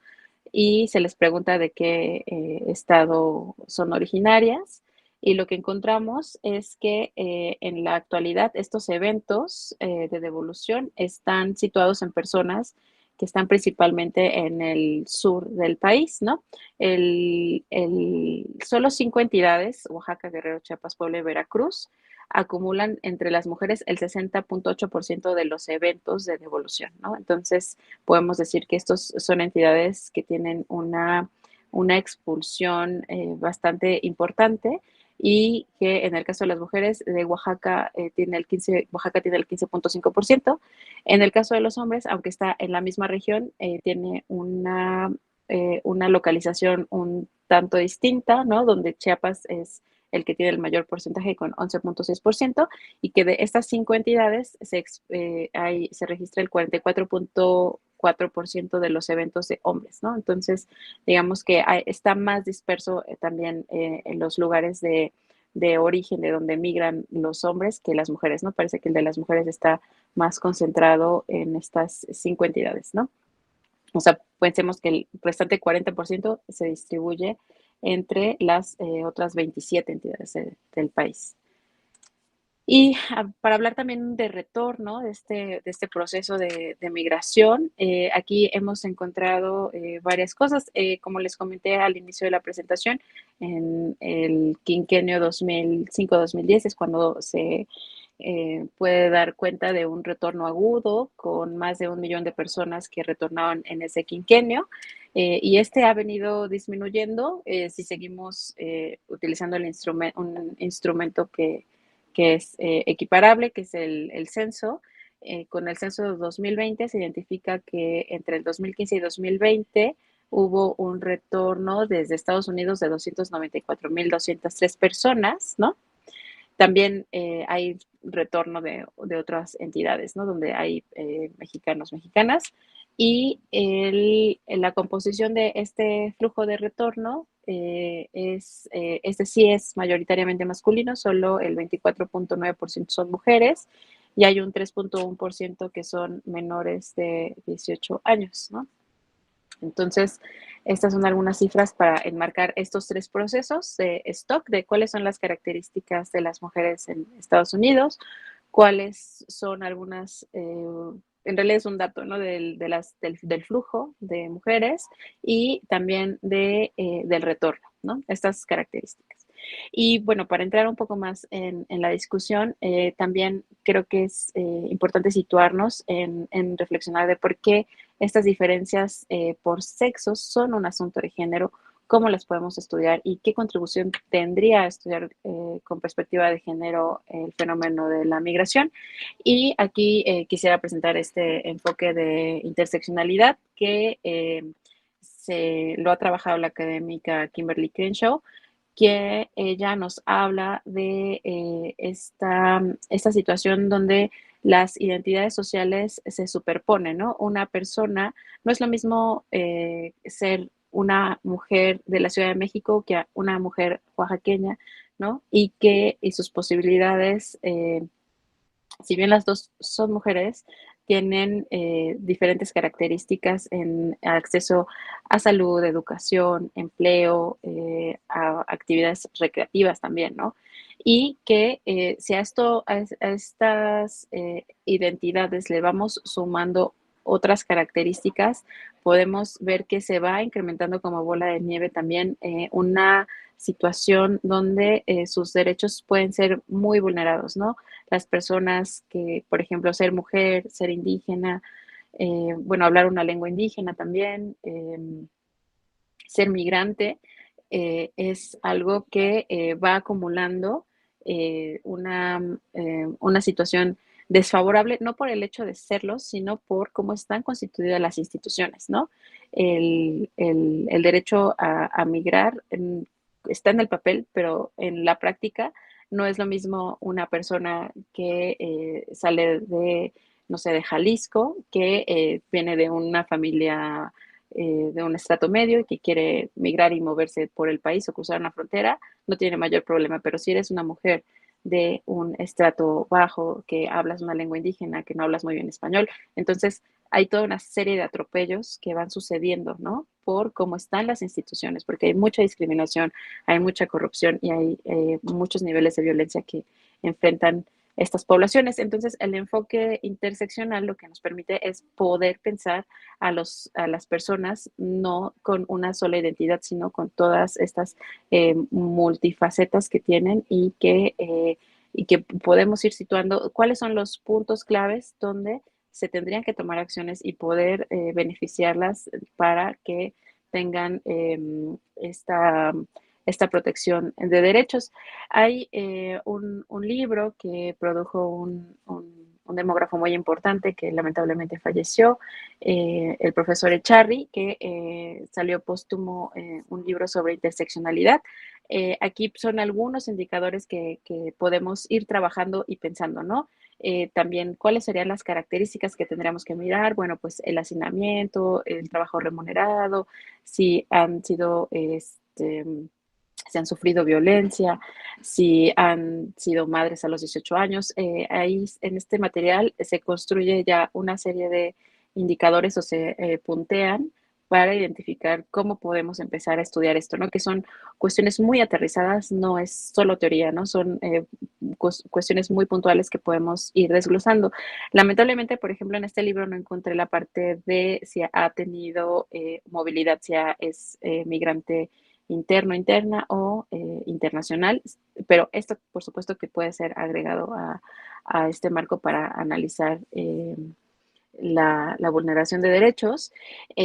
y se les pregunta de qué estado son originarias. Y lo que encontramos es que en la actualidad estos eventos de devolución están situados en personas que están principalmente en el sur del país, ¿no? Solo 5 entidades, Oaxaca, Guerrero, Chiapas, Puebla y Veracruz, acumulan entre las mujeres el 60.8% de los eventos de devolución, ¿no? Entonces, podemos decir que estos son entidades que tienen una expulsión bastante importante y que en el caso de las mujeres de Oaxaca, Oaxaca tiene el 15.5%. En el caso de los hombres, aunque está en la misma región, tiene una localización un tanto distinta, ¿no? Donde Chiapas es el que tiene el mayor porcentaje con 11.6%, y que de estas 5 entidades se registra el 44.4% de los eventos de hombres, ¿no? Entonces, digamos que está más disperso también en los lugares de origen de donde migran los hombres que las mujeres, ¿no? Parece que el de las mujeres está más concentrado en estas 5 entidades, ¿no? O sea, pensemos que el restante 40% se distribuye entre las otras 27 entidades del país. Y para hablar también de retorno, de este proceso de migración, aquí hemos encontrado varias cosas. Como les comenté al inicio de la presentación, en el quinquenio 2005-2010 es cuando se puede dar cuenta de un retorno agudo con más de 1 millón de personas que retornaban en ese quinquenio. Y este ha venido disminuyendo si seguimos utilizando un instrumento que es equiparable, que es el censo. Con el censo de 2020 se identifica que entre el 2015 y 2020 hubo un retorno desde Estados Unidos de 294.203 personas, ¿no? También hay retorno de otras entidades, ¿no? Donde hay mexicanos, mexicanas. Y la composición de este flujo de retorno este sí es mayoritariamente masculino, solo el 24.9% son mujeres y hay un 3.1% que son menores de 18 años, ¿no? Entonces, estas son algunas cifras para enmarcar estos 3 procesos de stock, de cuáles son las características de las mujeres en Estados Unidos, cuáles son algunas, en realidad es un dato, ¿no? Del flujo de mujeres y también del retorno, ¿no? Estas características. Y bueno, para entrar un poco más en la discusión, también creo que es importante situarnos en reflexionar de por qué estas diferencias por sexos son un asunto de género, cómo las podemos estudiar y qué contribución tendría a estudiar con perspectiva de género el fenómeno de la migración. Y aquí quisiera presentar este enfoque de interseccionalidad que lo ha trabajado la académica Kimberly Crenshaw, que ella nos habla de esta situación donde las identidades sociales se superponen, ¿no? Una persona, no es lo mismo ser una mujer de la Ciudad de México que una mujer oaxaqueña, ¿no? Y sus posibilidades, si bien las dos son mujeres, tienen diferentes características en acceso a salud, educación, empleo, a actividades recreativas también, ¿no? Y que si a estas identidades le vamos sumando otras características, podemos ver que se va incrementando como bola de nieve también una situación donde sus derechos pueden ser muy vulnerados, ¿no? Las personas que, por ejemplo, ser mujer, ser indígena, bueno, hablar una lengua indígena también, ser migrante, es algo que va acumulando una situación desfavorable, no por el hecho de serlo, sino por cómo están constituidas las instituciones, ¿no? El derecho a migrar está en el papel, pero en la práctica no es lo mismo una persona que sale de, no sé, de Jalisco, que viene de una familia de un estrato medio y que quiere migrar y moverse por el país o cruzar una frontera, no tiene mayor problema. Pero si eres una mujer de un estrato bajo, que hablas una lengua indígena, que no hablas muy bien español, entonces hay toda una serie de atropellos que van sucediendo, ¿no? Por cómo están las instituciones, porque hay mucha discriminación, hay mucha corrupción y hay muchos niveles de violencia que enfrentan estas poblaciones. Entonces, el enfoque interseccional lo que nos permite es poder pensar a las personas no con una sola identidad, sino con todas estas multifacetas que tienen y que podemos ir situando cuáles son los puntos claves donde se tendrían que tomar acciones y poder beneficiarlas para que tengan esta protección de derechos. Hay un libro que produjo un demógrafo muy importante que lamentablemente falleció, el profesor Echarri, que salió póstumo un libro sobre interseccionalidad. Aquí son algunos indicadores que podemos ir trabajando y pensando, ¿no? También, ¿cuáles serían las características que tendríamos que mirar? Bueno, pues el hacinamiento, el trabajo remunerado, si han sido, si han sufrido violencia, si han sido madres a los 18 años. Ahí en este material se construye ya una serie de indicadores o se puntean para identificar cómo podemos empezar a estudiar esto, ¿no? Que son cuestiones muy aterrizadas, no es solo teoría, ¿no? Son cuestiones muy puntuales que podemos ir desglosando. Lamentablemente, por ejemplo, en este libro no encontré la parte de si ha tenido movilidad, si es migrante interno, interna o internacional, pero esto por supuesto que puede ser agregado a este marco para analizar la vulneración de derechos.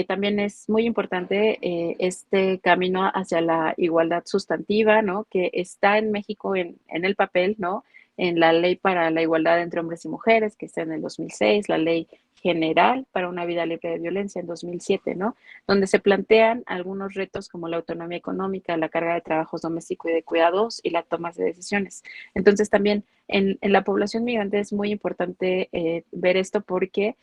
También es muy importante este camino hacia la igualdad sustantiva, ¿no? Que está en México en el papel, ¿no? En la ley para la igualdad entre hombres y mujeres, que está en el 2006, la ley general para una vida libre de violencia en 2007, ¿no? Donde se plantean algunos retos como la autonomía económica, la carga de trabajos domésticos y de cuidados y la toma de decisiones. Entonces también en la población migrante es muy importante ver esto porque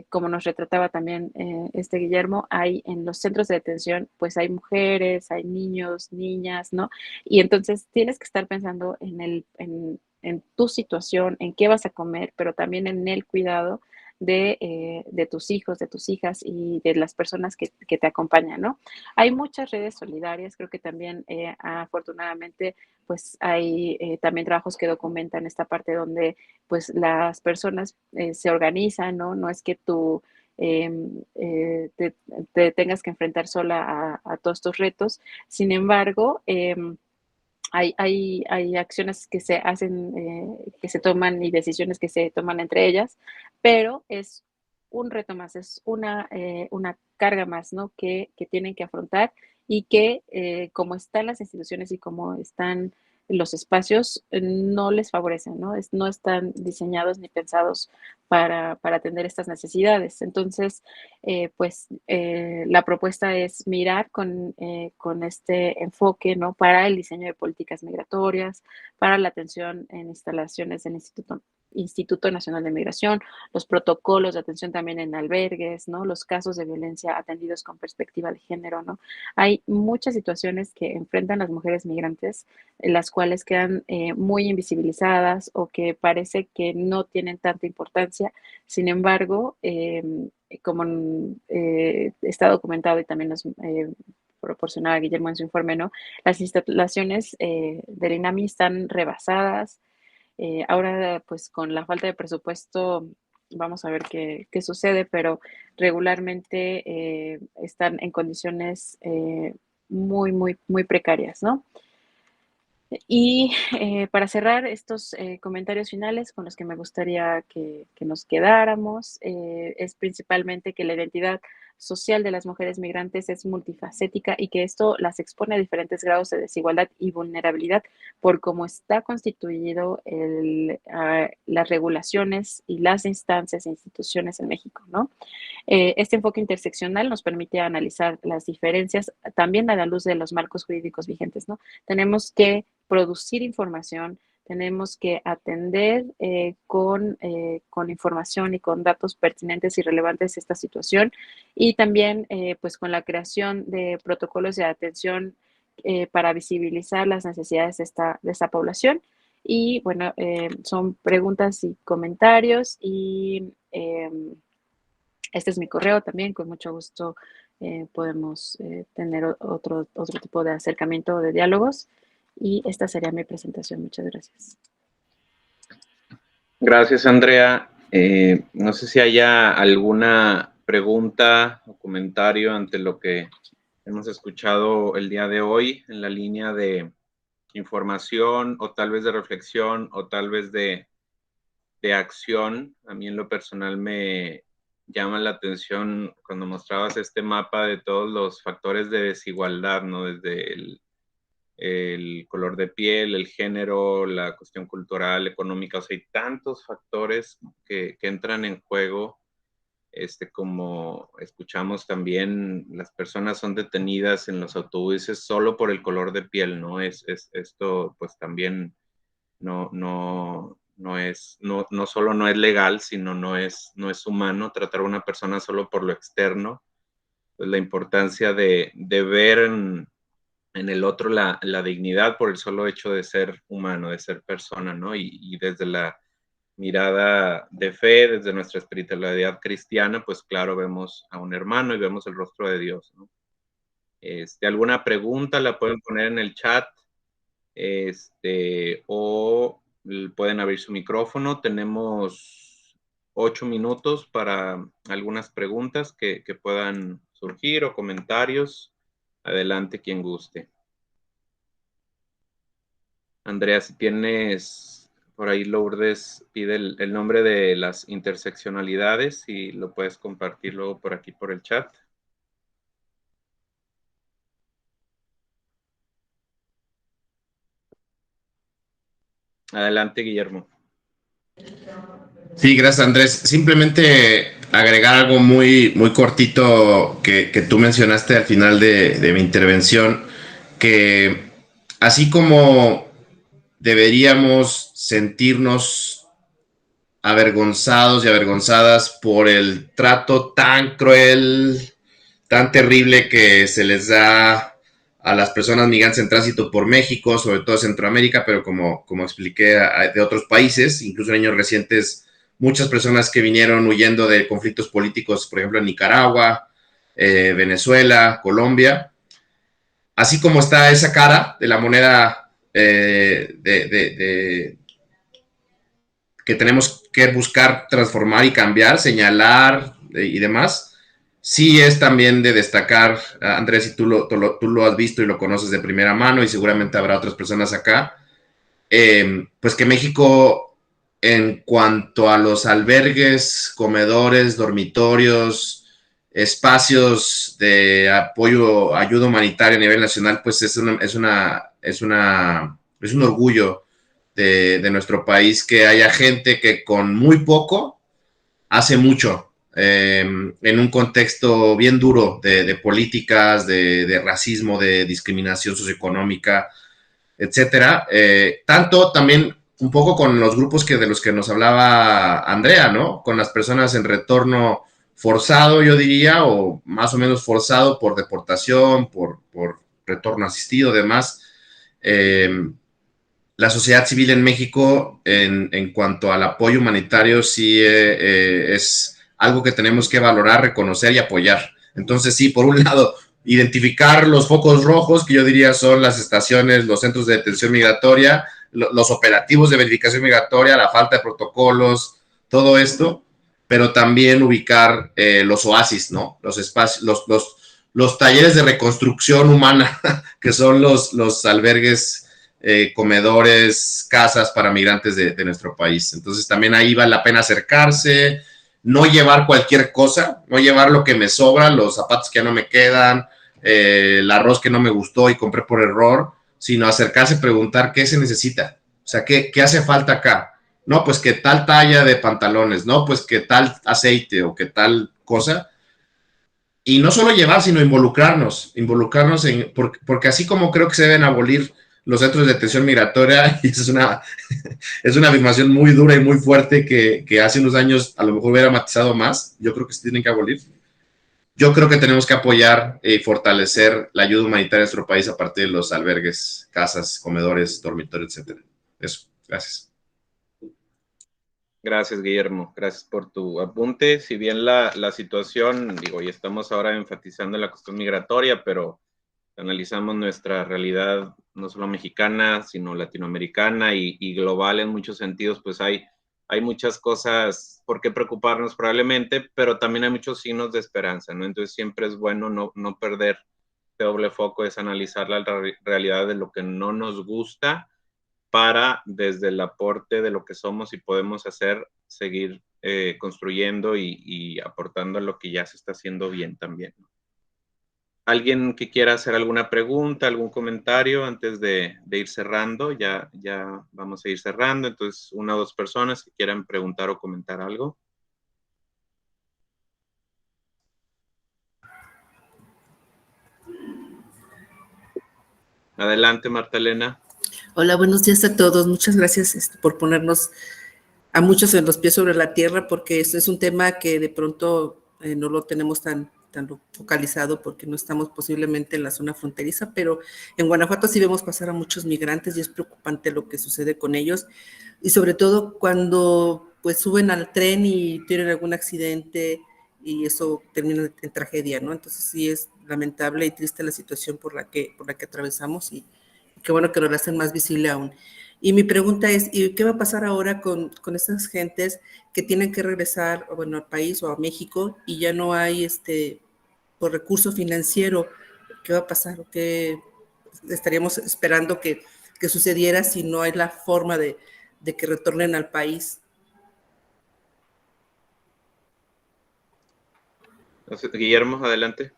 como nos retrataba también este Guillermo, hay en los centros de detención, pues hay mujeres, hay niños, niñas, ¿no? Y entonces tienes que estar pensando en tu situación, en qué vas a comer, pero también en el cuidado de tus hijos, de tus hijas y de las personas que te acompañan, ¿no? Hay muchas redes solidarias, creo que también afortunadamente pues hay también trabajos que documentan esta parte donde pues las personas se organizan, ¿no? No es que tú te tengas que enfrentar sola a todos estos retos. Sin embargo, hay acciones que se hacen, que se toman y decisiones que se toman entre ellas, pero es un reto más, es una carga más, ¿no? Que tienen que afrontar y que como están las instituciones y como están los espacios, no les favorecen, ¿no? No están diseñados ni pensados para atender estas necesidades. Entonces, la propuesta es mirar con este enfoque, ¿no? Para el diseño de políticas migratorias, para la atención en instalaciones del Instituto Instituto Nacional de Migración, los protocolos de atención también en albergues, ¿no? Los casos de violencia atendidos con perspectiva de género, ¿no? Hay muchas situaciones que enfrentan las mujeres migrantes, las cuales quedan muy invisibilizadas o que parece que no tienen tanta importancia. Sin embargo, como está documentado y también nos proporcionaba Guillermo en su informe, ¿no? Las instalaciones del INAMI están rebasadas. Ahora, pues con la falta de presupuesto, vamos a ver qué sucede, pero regularmente están en condiciones muy precarias, ¿no? Y para cerrar estos comentarios finales con los que me gustaría que nos quedáramos, es principalmente que la identidad social de las mujeres migrantes es multifacética y que esto las expone a diferentes grados de desigualdad y vulnerabilidad por cómo está constituido las regulaciones y las instancias e instituciones en México, ¿no? Este enfoque interseccional nos permite analizar las diferencias también a la luz de los marcos jurídicos vigentes, ¿no? Tenemos que producir información, tenemos que atender con información y con datos pertinentes y relevantes esta situación y también pues con la creación de protocolos de atención para visibilizar las necesidades de esta población. Y bueno, son preguntas y comentarios y este es mi correo también, con mucho gusto podemos tener otro tipo de acercamiento o de diálogos. Y esta sería mi presentación. Muchas gracias. Gracias, Andrea. No sé si haya alguna pregunta o comentario ante lo que hemos escuchado el día de hoy en la línea de información o tal vez de reflexión o tal vez de acción. A mí en lo personal me llama la atención cuando mostrabas este mapa de todos los factores de desigualdad, ¿no? Desde el color de piel, el género, la cuestión cultural, económica, o sea, hay tantos factores que entran en juego, como escuchamos también, las personas son detenidas en los autobuses solo por el color de piel, ¿no? Esto pues también no solo no es legal, sino no es humano tratar a una persona solo por lo externo. Pues la importancia de ver en el otro la dignidad por el solo hecho de ser humano, de ser persona, ¿no? Y desde la mirada de fe, desde nuestra espiritualidad cristiana, pues claro, vemos a un hermano y vemos el rostro de Dios, ¿no? Alguna pregunta la pueden poner en el chat, o pueden abrir su micrófono. Tenemos 8 minutos para algunas preguntas que puedan surgir o comentarios. Adelante, quien guste. Andrea, si tienes por ahí, Lourdes pide el nombre de las interseccionalidades y lo puedes compartir luego por aquí por el chat. Adelante, Guillermo. Sí, gracias, Andrés. Simplemente agregar algo muy cortito que tú mencionaste al final de mi intervención, que así como deberíamos sentirnos avergonzados y avergonzadas por el trato tan cruel, tan terrible que se les da a las personas migrantes en tránsito por México, sobre todo Centroamérica, pero como expliqué, de otros países, incluso en años recientes, muchas personas que vinieron huyendo de conflictos políticos, por ejemplo, en Nicaragua, Venezuela, Colombia. Así como está esa cara de la moneda que tenemos que buscar transformar y cambiar, señalar y demás, sí es también de destacar, Andrés, y tú lo has visto y lo conoces de primera mano y seguramente habrá otras personas acá, pues que México, en cuanto a los albergues, comedores, dormitorios, espacios de apoyo, ayuda humanitaria a nivel nacional, pues es un orgullo de nuestro país que haya gente que con muy poco hace mucho, en un contexto bien duro de políticas, de racismo, de discriminación socioeconómica, etcétera. Tanto también un poco con los grupos de los que nos hablaba Andrea, ¿no? Con las personas en retorno forzado, yo diría, o más o menos forzado por deportación, por retorno asistido, demás. La sociedad civil en México, en cuanto al apoyo humanitario, sí es algo que tenemos que valorar, reconocer y apoyar. Entonces, sí, por un lado, identificar los focos rojos, que yo diría son las estaciones, los centros de detención migratoria, los operativos de verificación migratoria, la falta de protocolos, todo esto, pero también ubicar los oasis, ¿no? Los espacios, los talleres de reconstrucción humana, que son los albergues, comedores, casas para migrantes de nuestro país. Entonces también ahí vale la pena acercarse, no llevar cualquier cosa, no llevar lo que me sobra, los zapatos que ya no me quedan, el arroz que no me gustó y compré por error, sino acercarse y preguntar qué se necesita, o sea, qué hace falta acá. No, pues que tal talla de pantalones, no, pues que tal aceite o que tal cosa. Y no solo llevar, sino involucrarnos porque así como creo que se deben abolir los centros de detención migratoria, y eso es una afirmación muy dura y muy fuerte que hace unos años a lo mejor hubiera matizado más, yo creo que se tienen que abolir. Yo creo que tenemos que apoyar y fortalecer la ayuda humanitaria en nuestro país a partir de los albergues, casas, comedores, dormitorios, etcétera. Eso, gracias. Gracias, Guillermo. Gracias por tu apunte. Si bien la situación, digo, y estamos ahora enfatizando la cuestión migratoria, pero analizamos nuestra realidad no solo mexicana, sino latinoamericana y global en muchos sentidos, pues hay muchas cosas por qué preocuparnos probablemente, pero también hay muchos signos de esperanza, ¿no? Entonces siempre es bueno no perder este doble foco, es analizar la realidad de lo que no nos gusta para, desde el aporte de lo que somos y podemos hacer, seguir construyendo y aportando a lo que ya se está haciendo bien también, ¿no? ¿Alguien que quiera hacer alguna pregunta, algún comentario antes de ir cerrando? Ya vamos a ir cerrando, entonces 1 o 2 personas que quieran preguntar o comentar algo. Adelante, Marta Elena. Hola, buenos días a todos. Muchas gracias por ponernos a muchos en los pies sobre la tierra, porque este es un tema que de pronto no lo tenemos tan focalizado porque no estamos posiblemente en la zona fronteriza, pero en Guanajuato sí vemos pasar a muchos migrantes y es preocupante lo que sucede con ellos, y sobre todo cuando pues suben al tren y tienen algún accidente y eso termina en tragedia, ¿no? Entonces sí es lamentable y triste la situación por la que atravesamos, y qué bueno que lo hacen más visible aún. Y mi pregunta es, ¿y qué va a pasar ahora con estas gentes que tienen que regresar, bueno, al país o a México y ya no hay por recurso financiero? ¿Qué va a pasar? ¿O qué estaríamos esperando que sucediera si no hay la forma de que retornen al país? Guillermo, adelante.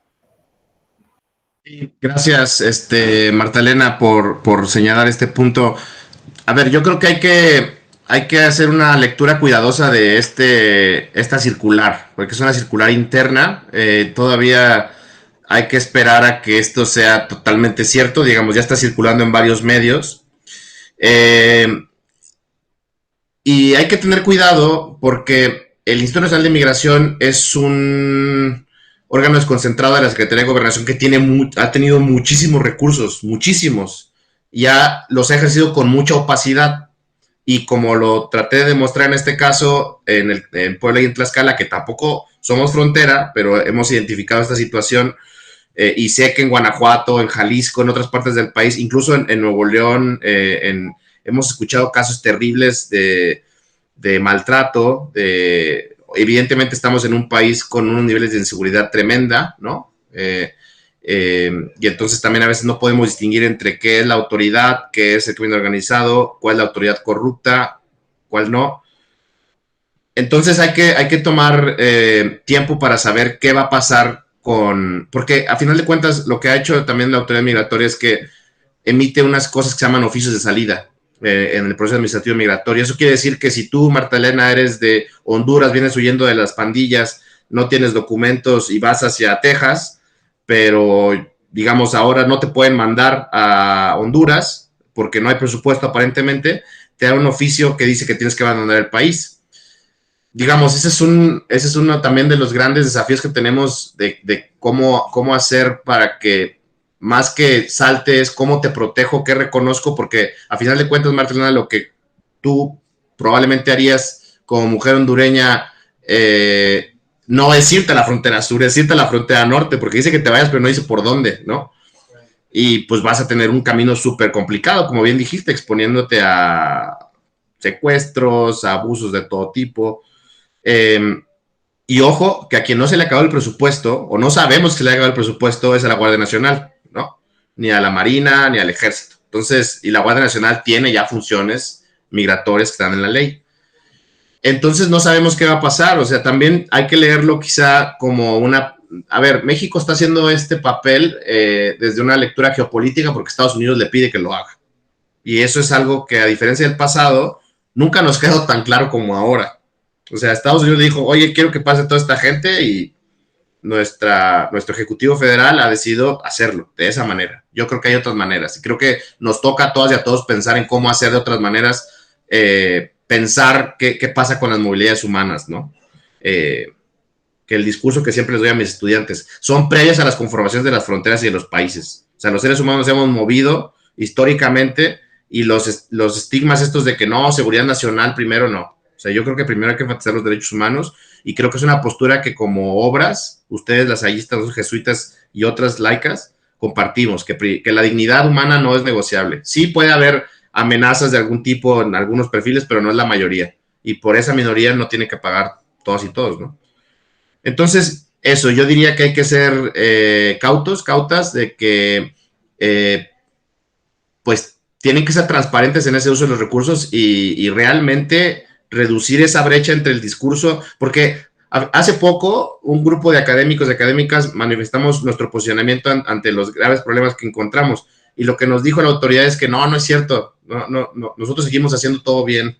Gracias, Marta Elena, por señalar este punto. A ver, yo creo que hay que hacer una lectura cuidadosa de esta circular, porque es una circular interna. Todavía hay que esperar a que esto sea totalmente cierto. Digamos, ya está circulando en varios medios. Y hay que tener cuidado porque el Instituto Nacional de Migración es un órgano desconcentrado de la Secretaría de Gobernación que ha tenido muchísimos recursos, muchísimos. Ya los ha ejercido con mucha opacidad. Y como lo traté de demostrar en este caso, en Puebla y en Tlaxcala, que tampoco somos frontera, pero hemos identificado esta situación, y sé que en Guanajuato, en Jalisco, en otras partes del país, incluso en Nuevo León, hemos escuchado casos terribles de maltrato. Evidentemente estamos en un país con unos niveles de inseguridad tremenda, ¿no? Y entonces también a veces no podemos distinguir entre qué es la autoridad, qué es el crimen organizado, cuál es la autoridad corrupta, cuál no. Entonces hay que tomar tiempo para saber qué va a pasar porque a final de cuentas lo que ha hecho también la autoridad migratoria es que emite unas cosas que se llaman oficios de salida en el proceso administrativo migratorio. Eso quiere decir que si tú, Marta Elena, eres de Honduras, vienes huyendo de las pandillas, no tienes documentos y vas hacia Texas, pero digamos ahora no te pueden mandar a Honduras porque no hay presupuesto aparentemente, te da un oficio que dice que tienes que abandonar el país. Digamos, ese es uno también de los grandes desafíos que tenemos de cómo hacer para que más que saltes, cómo te protejo, qué reconozco, porque a final de cuentas, Martelena, lo que tú probablemente harías como mujer hondureña, no es irte a la frontera sur, es irte a la frontera norte, porque dice que te vayas, pero no dice por dónde, ¿no? Y pues vas a tener un camino súper complicado, como bien dijiste, exponiéndote a secuestros, a abusos de todo tipo. Y ojo, que a quien no se le acabó el presupuesto, o no sabemos que se le ha acabado el presupuesto, es a la Guardia Nacional, ¿no? Ni a la Marina, ni al Ejército. Entonces, y la Guardia Nacional tiene ya funciones migratorias que están en la ley. Entonces, no sabemos qué va a pasar. O sea, también hay que leerlo quizá como una... A ver, México está haciendo este papel desde una lectura geopolítica porque Estados Unidos le pide que lo haga. Y eso es algo que, a diferencia del pasado, nunca nos quedó tan claro como ahora. O sea, Estados Unidos le dijo, oye, quiero que pase toda esta gente y nuestro Ejecutivo Federal ha decidido hacerlo de esa manera. Yo creo que hay otras maneras y creo que nos toca a todas y a todos pensar en cómo hacer de otras maneras, pensar qué pasa con las movilidades humanas, ¿no? Que el discurso que siempre les doy a mis estudiantes, son previas a las conformaciones de las fronteras y de los países. O sea, los seres humanos nos hemos movido históricamente y los estigmas estos de que no, seguridad nacional primero, no. O sea, yo creo que primero hay que enfatizar los derechos humanos y creo que es una postura que como obras, ustedes, las lasallistas, los jesuitas y otras laicas, compartimos, que la dignidad humana no es negociable. Sí puede haber amenazas de algún tipo en algunos perfiles, pero no es la mayoría. Y por esa minoría no tiene que pagar todos y todos, ¿no? Entonces, eso, yo diría que hay que ser cautas, de que pues tienen que ser transparentes en ese uso de los recursos y realmente reducir esa brecha entre el discurso, porque hace poco un grupo de académicos y académicas manifestamos nuestro posicionamiento ante los graves problemas que encontramos y lo que nos dijo la autoridad es que no es cierto, no, nosotros seguimos haciendo todo bien.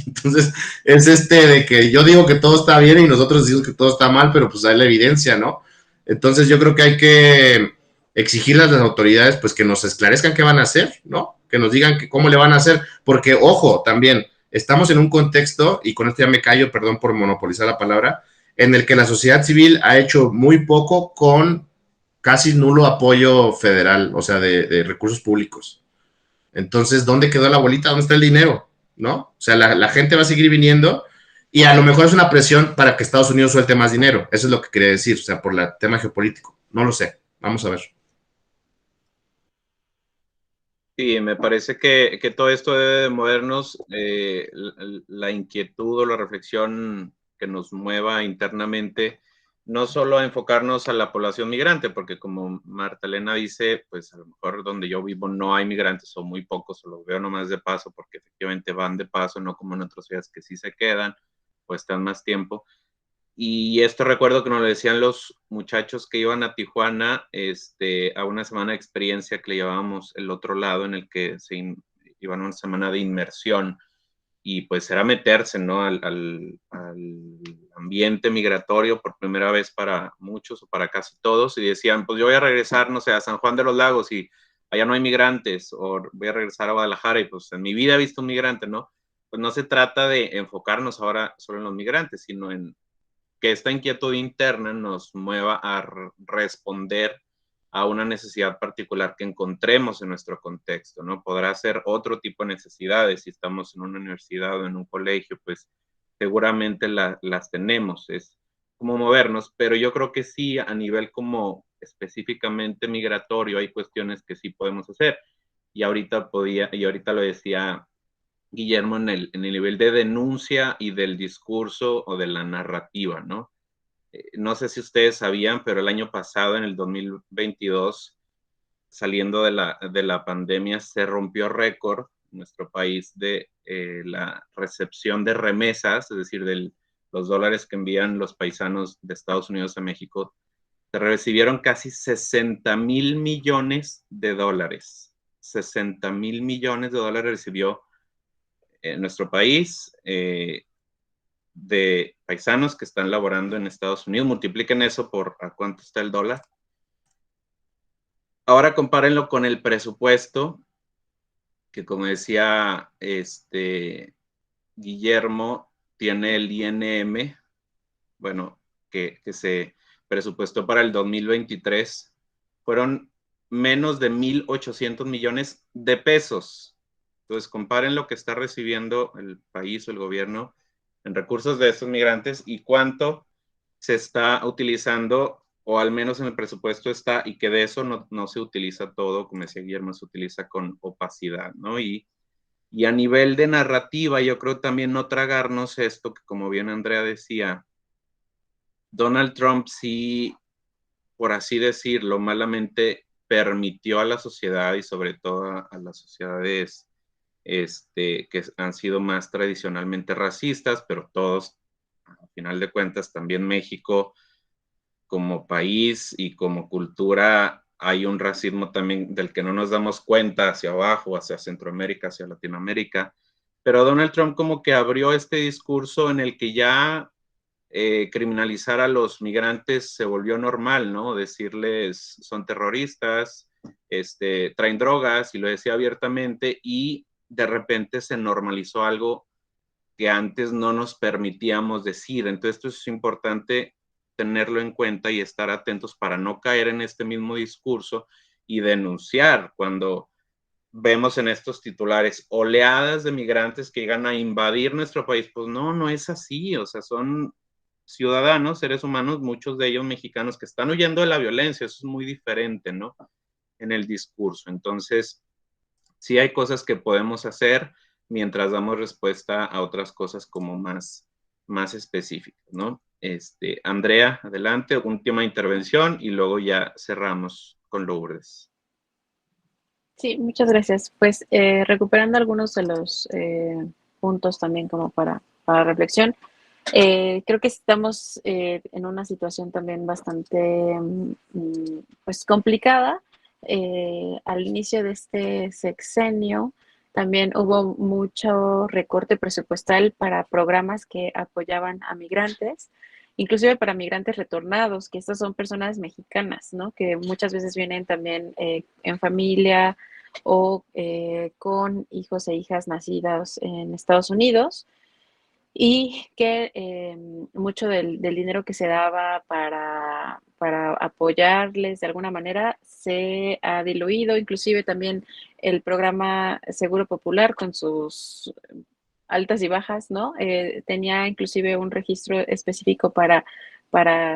Entonces, es de que yo digo que todo está bien y nosotros decimos que todo está mal, pero pues hay la evidencia, ¿no? Entonces, yo creo que hay que exigirle a las autoridades, pues, que nos esclarezcan qué van a hacer, ¿no? Que nos digan cómo le van a hacer, porque, ojo, también, estamos en un contexto, y con esto ya me callo, perdón por monopolizar la palabra, en el que la sociedad civil ha hecho muy poco con casi nulo apoyo federal, o sea, de recursos públicos. Entonces, ¿dónde quedó la bolita? ¿Dónde está el dinero? ¿No? O sea, la gente va a seguir viniendo y a lo mejor es una presión para que Estados Unidos suelte más dinero. Eso es lo que quería decir, o sea, por el tema geopolítico. No lo sé. Vamos a ver. Sí, me parece que todo esto debe de movernos, la inquietud o la reflexión que nos mueva internamente, no solo a enfocarnos a la población migrante, porque como Marta Elena dice, pues a lo mejor donde yo vivo no hay migrantes o muy pocos, o los veo nomás de paso, porque efectivamente van de paso, no como en otras ciudades que sí se quedan o están más tiempo. Y esto recuerdo que nos lo decían los muchachos que iban a Tijuana a una semana de experiencia que le llevábamos el otro lado, en el que iban a una semana de inmersión y pues era meterse, ¿no? al ambiente migratorio por primera vez para muchos o para casi todos y decían, pues yo voy a regresar, no sé, a San Juan de los Lagos y allá no hay migrantes, o voy a regresar a Guadalajara y pues en mi vida he visto un migrante, ¿no? Pues no se trata de enfocarnos ahora solo en los migrantes, sino en que esta inquietud interna nos mueva a responder a una necesidad particular que encontremos en nuestro contexto, ¿no? Podrá ser otro tipo de necesidades, si estamos en una universidad o en un colegio, pues seguramente las tenemos, es como movernos, pero yo creo que sí, a nivel como específicamente migratorio, hay cuestiones que sí podemos hacer, y ahorita lo decía Guillermo, en el nivel de denuncia y del discurso o de la narrativa, ¿no? No sé si ustedes sabían, pero el año pasado, en el 2022, saliendo de la pandemia, se rompió récord en nuestro país de la recepción de remesas, es decir, de los dólares que envían los paisanos de Estados Unidos a México. Se recibieron casi 60,000 millones de dólares. 60,000 millones de dólares recibió en nuestro país de paisanos que están laborando en Estados Unidos. Multipliquen eso por a cuánto está el dólar. Ahora compárenlo con el presupuesto que como decía Guillermo, tiene el INM, bueno, que se presupuestó para el 2023, fueron menos de 1.800 millones de pesos. Entonces, comparen lo que está recibiendo el país o el gobierno en recursos de estos migrantes y cuánto se está utilizando, o al menos en el presupuesto está, y que de eso no se utiliza todo, como decía Guillermo, se utiliza con opacidad, ¿no? Y a nivel de narrativa, yo creo también no tragarnos esto, que como bien Andrea decía, Donald Trump sí, por así decirlo, malamente permitió a la sociedad y sobre todo a las sociedades que han sido más tradicionalmente racistas, pero todos, al final de cuentas, también México como país y como cultura hay un racismo también del que no nos damos cuenta hacia abajo, hacia Centroamérica, hacia Latinoamérica. Pero Donald Trump como que abrió este discurso en el que ya criminalizar a los migrantes se volvió normal, ¿no? Decirles son terroristas, traen drogas, y lo decía abiertamente, y de repente se normalizó algo que antes no nos permitíamos decir. Entonces esto es importante tenerlo en cuenta y estar atentos para no caer en este mismo discurso y denunciar cuando vemos en estos titulares oleadas de migrantes que llegan a invadir nuestro país. Pues no es así, o sea, son ciudadanos, seres humanos, muchos de ellos mexicanos que están huyendo de la violencia. Eso es muy diferente, ¿no? En el discurso. Entonces, sí hay cosas que podemos hacer mientras damos respuesta a otras cosas como más específicas, ¿no? Andrea, adelante, última intervención y luego ya cerramos con Lourdes. Sí, muchas gracias. Pues recuperando algunos de los puntos también como para reflexión, creo que estamos en una situación también bastante pues complicada. Al inicio de este sexenio también hubo mucho recorte presupuestal para programas que apoyaban a migrantes, inclusive para migrantes retornados, que estas son personas mexicanas, ¿no? Que muchas veces vienen también en familia o con hijos e hijas nacidas en Estados Unidos, y que mucho del dinero que se daba para apoyarles de alguna manera se ha diluido. Inclusive también el programa Seguro Popular con sus altas y bajas, ¿no? Tenía inclusive un registro específico para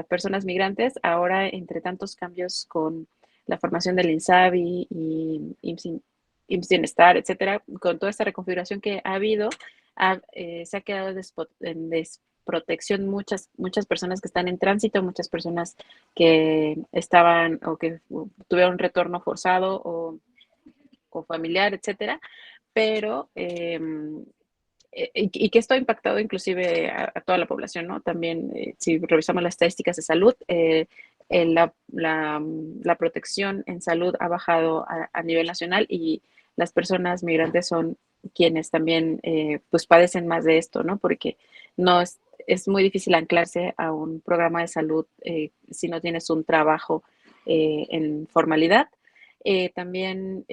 personas migrantes. Ahora, entre tantos cambios con la formación del INSABI y IMSS Bienestar, etcétera, con toda esta reconfiguración que ha habido, se ha quedado en desprotección muchas personas que están en tránsito, muchas personas que estaban o que tuvieron un retorno forzado o familiar, etcétera, pero y que esto ha impactado inclusive a toda la población, ¿no? También, si revisamos las estadísticas de salud, la protección en salud ha bajado a nivel nacional, y las personas migrantes son quienes también pues padecen más de esto, ¿no? Porque no es muy difícil anclarse a un programa de salud si no tienes un trabajo en formalidad. También,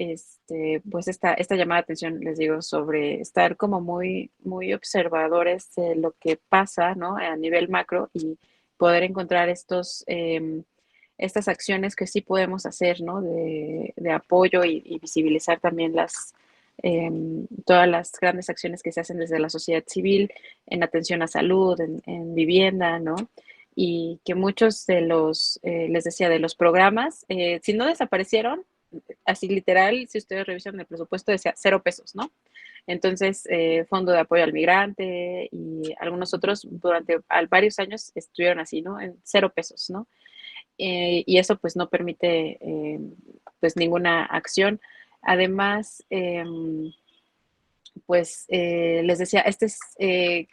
pues esta llamada de atención, les digo, sobre estar como muy observadores de lo que pasa, ¿no? A nivel macro, y poder encontrar estas acciones que sí podemos hacer, ¿no? De apoyo y visibilizar también todas las grandes acciones que se hacen desde la sociedad civil en atención a salud, en vivienda, ¿no? Y que muchos de les decía, de los programas, si no desaparecieron, así literal, si ustedes revisan el presupuesto, decía 0 pesos, ¿no? Entonces, Fondo de Apoyo al Migrante y algunos otros durante varios años estuvieron así, ¿no? En 0 pesos, ¿no? Y eso pues no permite pues ninguna acción. Además, pues les decía,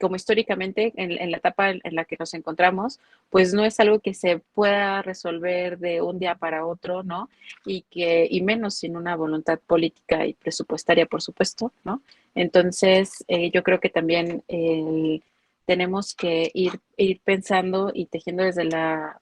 como históricamente en la etapa en la que nos encontramos, pues no es algo que se pueda resolver de un día para otro, ¿no? Y menos sin una voluntad política y presupuestaria, por supuesto, ¿no? Entonces, yo creo que también tenemos que ir pensando y tejiendo desde la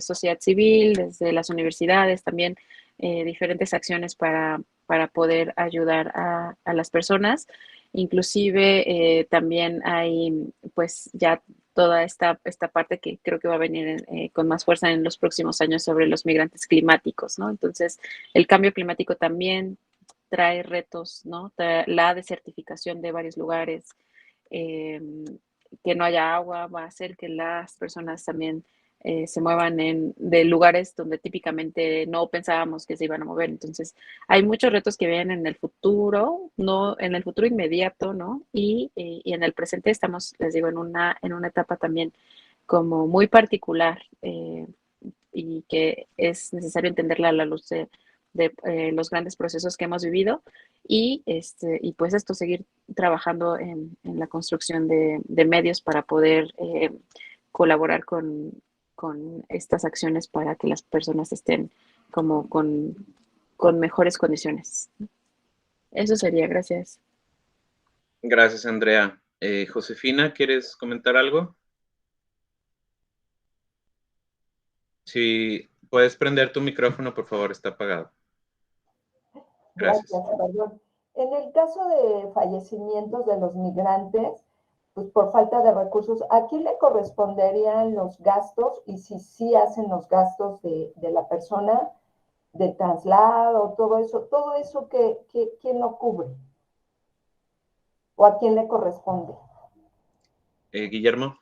sociedad civil, desde las universidades también, diferentes acciones para para poder ayudar a las personas. Inclusive también hay pues ya toda esta parte que creo que va a venir con más fuerza en los próximos años sobre los migrantes climáticos, ¿no? Entonces, el cambio climático también trae retos, ¿no? La desertificación de varios lugares, que no haya agua, va a hacer que las personas también se muevan de lugares donde típicamente no pensábamos que se iban a mover. Entonces, hay muchos retos que vienen en el futuro, no en el futuro inmediato, ¿no? Y en el presente estamos, les digo, en una etapa también como muy particular y que es necesario entenderla a la luz de los grandes procesos que hemos vivido y pues esto, seguir trabajando en la construcción de medios para poder colaborar con estas acciones para que las personas estén como con mejores condiciones. Eso sería, gracias. Gracias, Andrea. Josefina, ¿quieres comentar algo? Si puedes prender tu micrófono, por favor, está apagado. Gracias. Perdón. En el caso de fallecimientos de los migrantes, pues por falta de recursos, ¿a quién le corresponderían los gastos? Y si sí hacen los gastos de la persona, de traslado, todo eso ¿quién lo cubre? ¿O a quién le corresponde? Guillermo.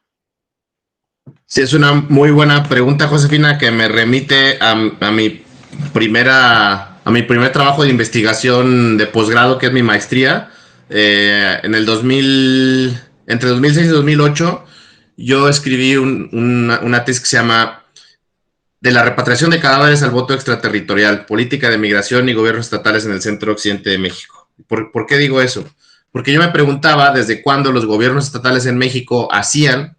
Sí, es una muy buena pregunta, Josefina, que me remite a mi primer trabajo de investigación de posgrado, que es mi maestría. Entre 2006 y 2008, yo escribí una tesis que se llama De la repatriación de cadáveres al voto extraterritorial, política de migración y gobiernos estatales en el centro occidente de México. ¿Por qué digo eso? Porque yo me preguntaba desde cuándo los gobiernos estatales en México hacían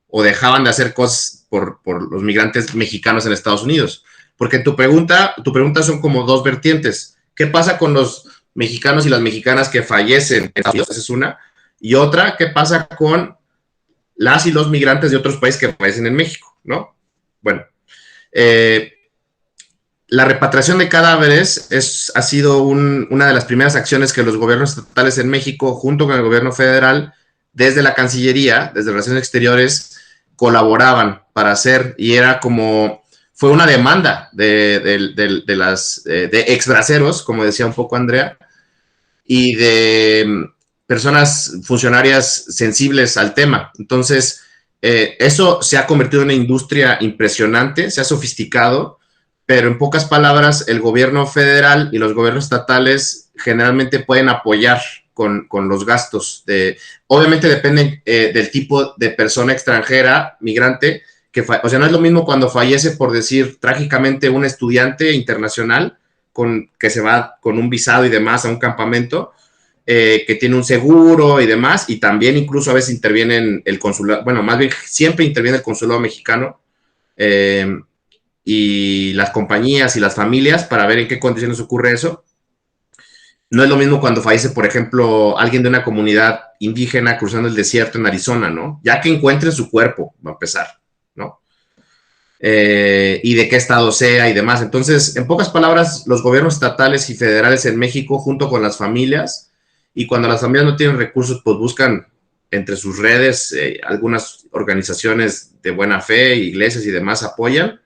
o dejaban de hacer cosas por los migrantes mexicanos en Estados Unidos. Porque tu pregunta son como dos vertientes. ¿Qué pasa con los mexicanos y las mexicanas que fallecen en Estados Unidos? Esa es una. Y otra, ¿qué pasa con las y los migrantes de otros países que fallecen en México? ¿No? Bueno, la repatriación de cadáveres ha sido una de las primeras acciones que los gobiernos estatales en México, junto con el gobierno federal, desde la Cancillería, desde Relaciones Exteriores, colaboraban para hacer, y fue una demanda de exbraceros, como decía un poco Andrea, y de personas funcionarias sensibles al tema. Entonces, eso se ha convertido en una industria impresionante, se ha sofisticado, pero en pocas palabras, el gobierno federal y los gobiernos estatales generalmente pueden apoyar con los gastos. Obviamente dependen del tipo de persona extranjera, migrante, o sea, no es lo mismo cuando fallece, por decir trágicamente, un estudiante internacional que se va con un visado y demás a un campamento, que tiene un seguro y demás, y también incluso a veces interviene el consulado, bueno, más bien siempre interviene el consulado mexicano, y las compañías y las familias para ver en qué condiciones ocurre eso. No es lo mismo cuando fallece, por ejemplo, alguien de una comunidad indígena cruzando el desierto en Arizona, ¿no? Ya que encuentren su cuerpo, va a empezar, ¿no? Y de qué estado sea y demás. Entonces, en pocas palabras, los gobiernos estatales y federales en México, junto con las familias, y cuando las familias no tienen recursos, pues buscan entre sus redes, algunas organizaciones de buena fe, iglesias y demás apoyan.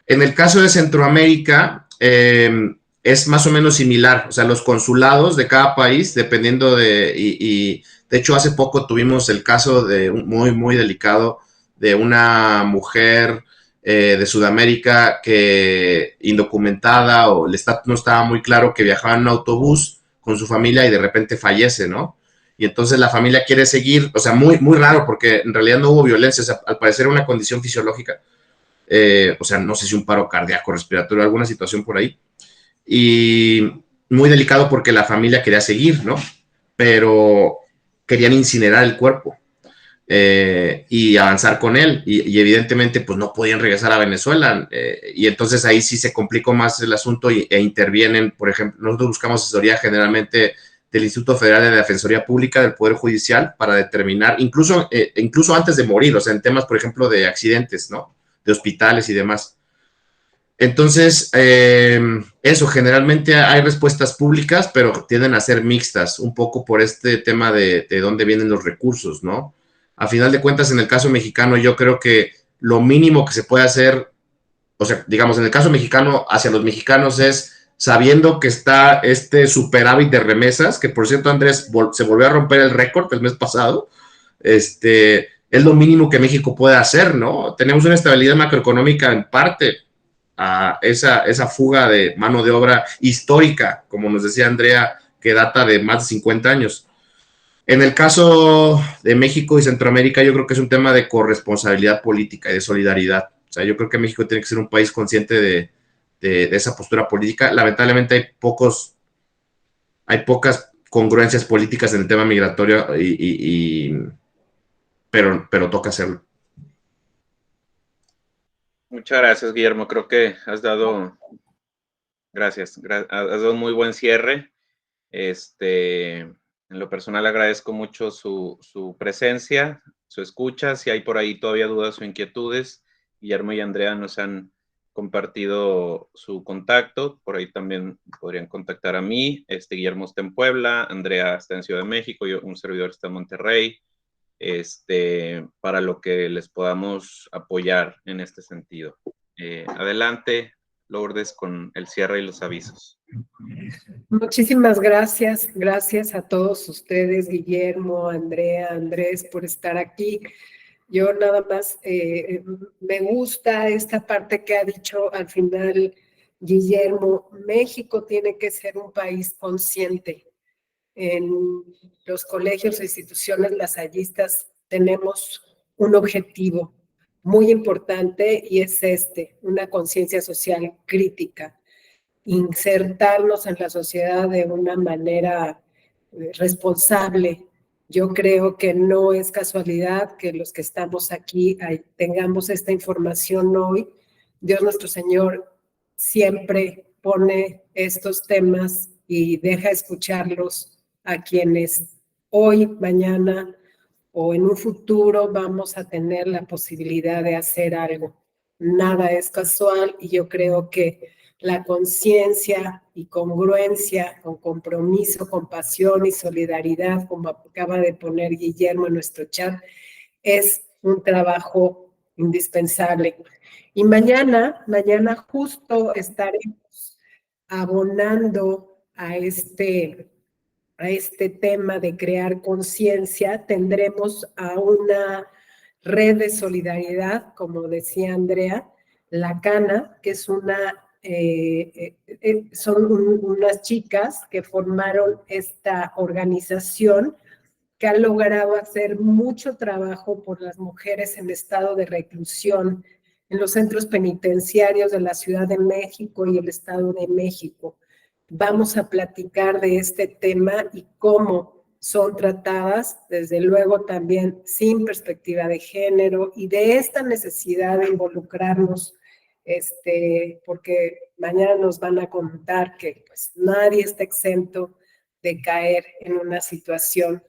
En el caso de Centroamérica, es más o menos similar. O sea, los consulados de cada país, dependiendo de hecho, hace poco tuvimos el caso muy, muy delicado de una mujer de Sudamérica que indocumentada o el estatus no estaba muy claro, que viajaba en un autobús con su familia y de repente fallece, ¿no? Y entonces la familia quiere seguir, o sea, muy, muy raro, porque en realidad no hubo violencia, o sea, al parecer una condición fisiológica. O sea, no sé si un paro cardíaco, respiratorio, alguna situación por ahí. Y muy delicado porque la familia quería seguir, ¿no? Pero querían incinerar el cuerpo y avanzar con él. Y evidentemente, pues no podían regresar a Venezuela. Y entonces ahí sí se complicó más el asunto e intervienen, por ejemplo, nosotros buscamos asesoría generalmente del Instituto Federal de Defensoría Pública, del Poder Judicial, para determinar, incluso antes de morir, o sea, en temas, por ejemplo, de accidentes, ¿no? De hospitales y demás. Entonces, eso, generalmente hay respuestas públicas, pero tienden a ser mixtas, un poco por este tema de dónde vienen los recursos, ¿no? A final de cuentas, en el caso mexicano, yo creo que lo mínimo que se puede hacer, o sea, digamos, en el caso mexicano, hacia los mexicanos es sabiendo que está este superávit de remesas, que por cierto, Andrés, se volvió a romper el récord el mes pasado, es lo mínimo que México puede hacer, ¿no? Tenemos una estabilidad macroeconómica en parte a esa fuga de mano de obra histórica, como nos decía Andrea, que data de más de 50 años. En el caso de México y Centroamérica, yo creo que es un tema de corresponsabilidad política y de solidaridad. O sea, yo creo que México tiene que ser un país consciente de esa postura política. Lamentablemente hay pocas congruencias políticas en el tema migratorio, pero toca hacerlo. Muchas gracias, Guillermo. Creo que has dado un muy buen cierre. En lo personal agradezco mucho su presencia, su escucha. Si hay por ahí todavía dudas o inquietudes, Guillermo y Andrea nos han compartido su contacto. Por ahí también podrían contactar a mí. Guillermo está en Puebla, Andrea está en Ciudad de México, yo, un servidor está en Monterrey. Para lo que les podamos apoyar en este sentido. Adelante, Lourdes, con el cierre y los avisos. Muchísimas gracias. Gracias a todos ustedes, Guillermo, Andrea, Andrés, por estar aquí. Yo nada más me gusta esta parte que ha dicho al final Guillermo. México tiene que ser un país consciente. En los colegios e instituciones lasallistas tenemos un objetivo muy importante y es una conciencia social crítica, insertarnos en la sociedad de una manera responsable. Yo creo que no es casualidad que los que estamos aquí tengamos esta información hoy. Dios nuestro Señor siempre pone estos temas y deja escucharlos a quienes hoy, mañana o en un futuro vamos a tener la posibilidad de hacer algo. Nada es casual y yo creo que la conciencia y congruencia con compromiso, compasión y solidaridad, como acaba de poner Guillermo en nuestro chat, es un trabajo indispensable. Y mañana justo estaremos abonando a este tema de crear conciencia. Tendremos a una red de solidaridad, como decía Andrea, La Cana, que es son unas chicas que formaron esta organización que ha logrado hacer mucho trabajo por las mujeres en estado de reclusión en los centros penitenciarios de la Ciudad de México y el Estado de México. Vamos a platicar de este tema y cómo son tratadas, desde luego también sin perspectiva de género y de esta necesidad de involucrarnos, porque mañana nos van a contar que pues, nadie está exento de caer en una situación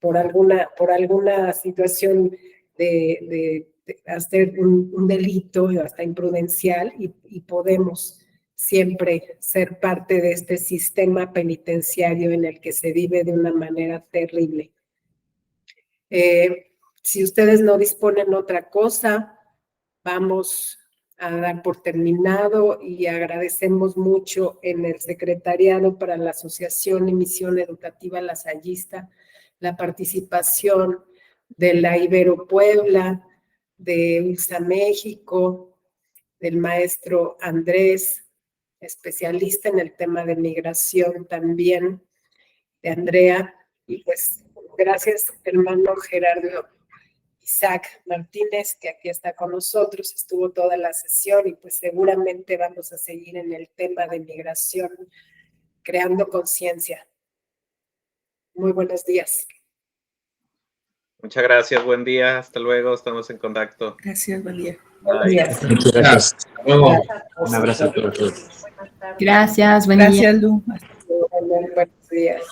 por alguna situación de hacer un delito hasta imprudencial y podemos siempre ser parte de este sistema penitenciario en el que se vive de una manera terrible. Si ustedes no disponen otra cosa, vamos a dar por terminado y agradecemos mucho en el Secretariado para la Asociación y Misión Educativa Lasallista la participación de la Ibero Puebla, de USA México, del maestro Andrés, especialista en el tema de migración también, de Andrea, y pues gracias hermano Gerardo Isaac Martínez, que aquí está con nosotros, estuvo toda la sesión y pues seguramente vamos a seguir en el tema de migración, creando conciencia. Muy buenos días. Muchas gracias, buen día, hasta luego, estamos en contacto. Gracias, buen día. Muchas gracias. Hasta luego. Un abrazo a todos. Gracias, buen día. Gracias, Lu. Buenos días.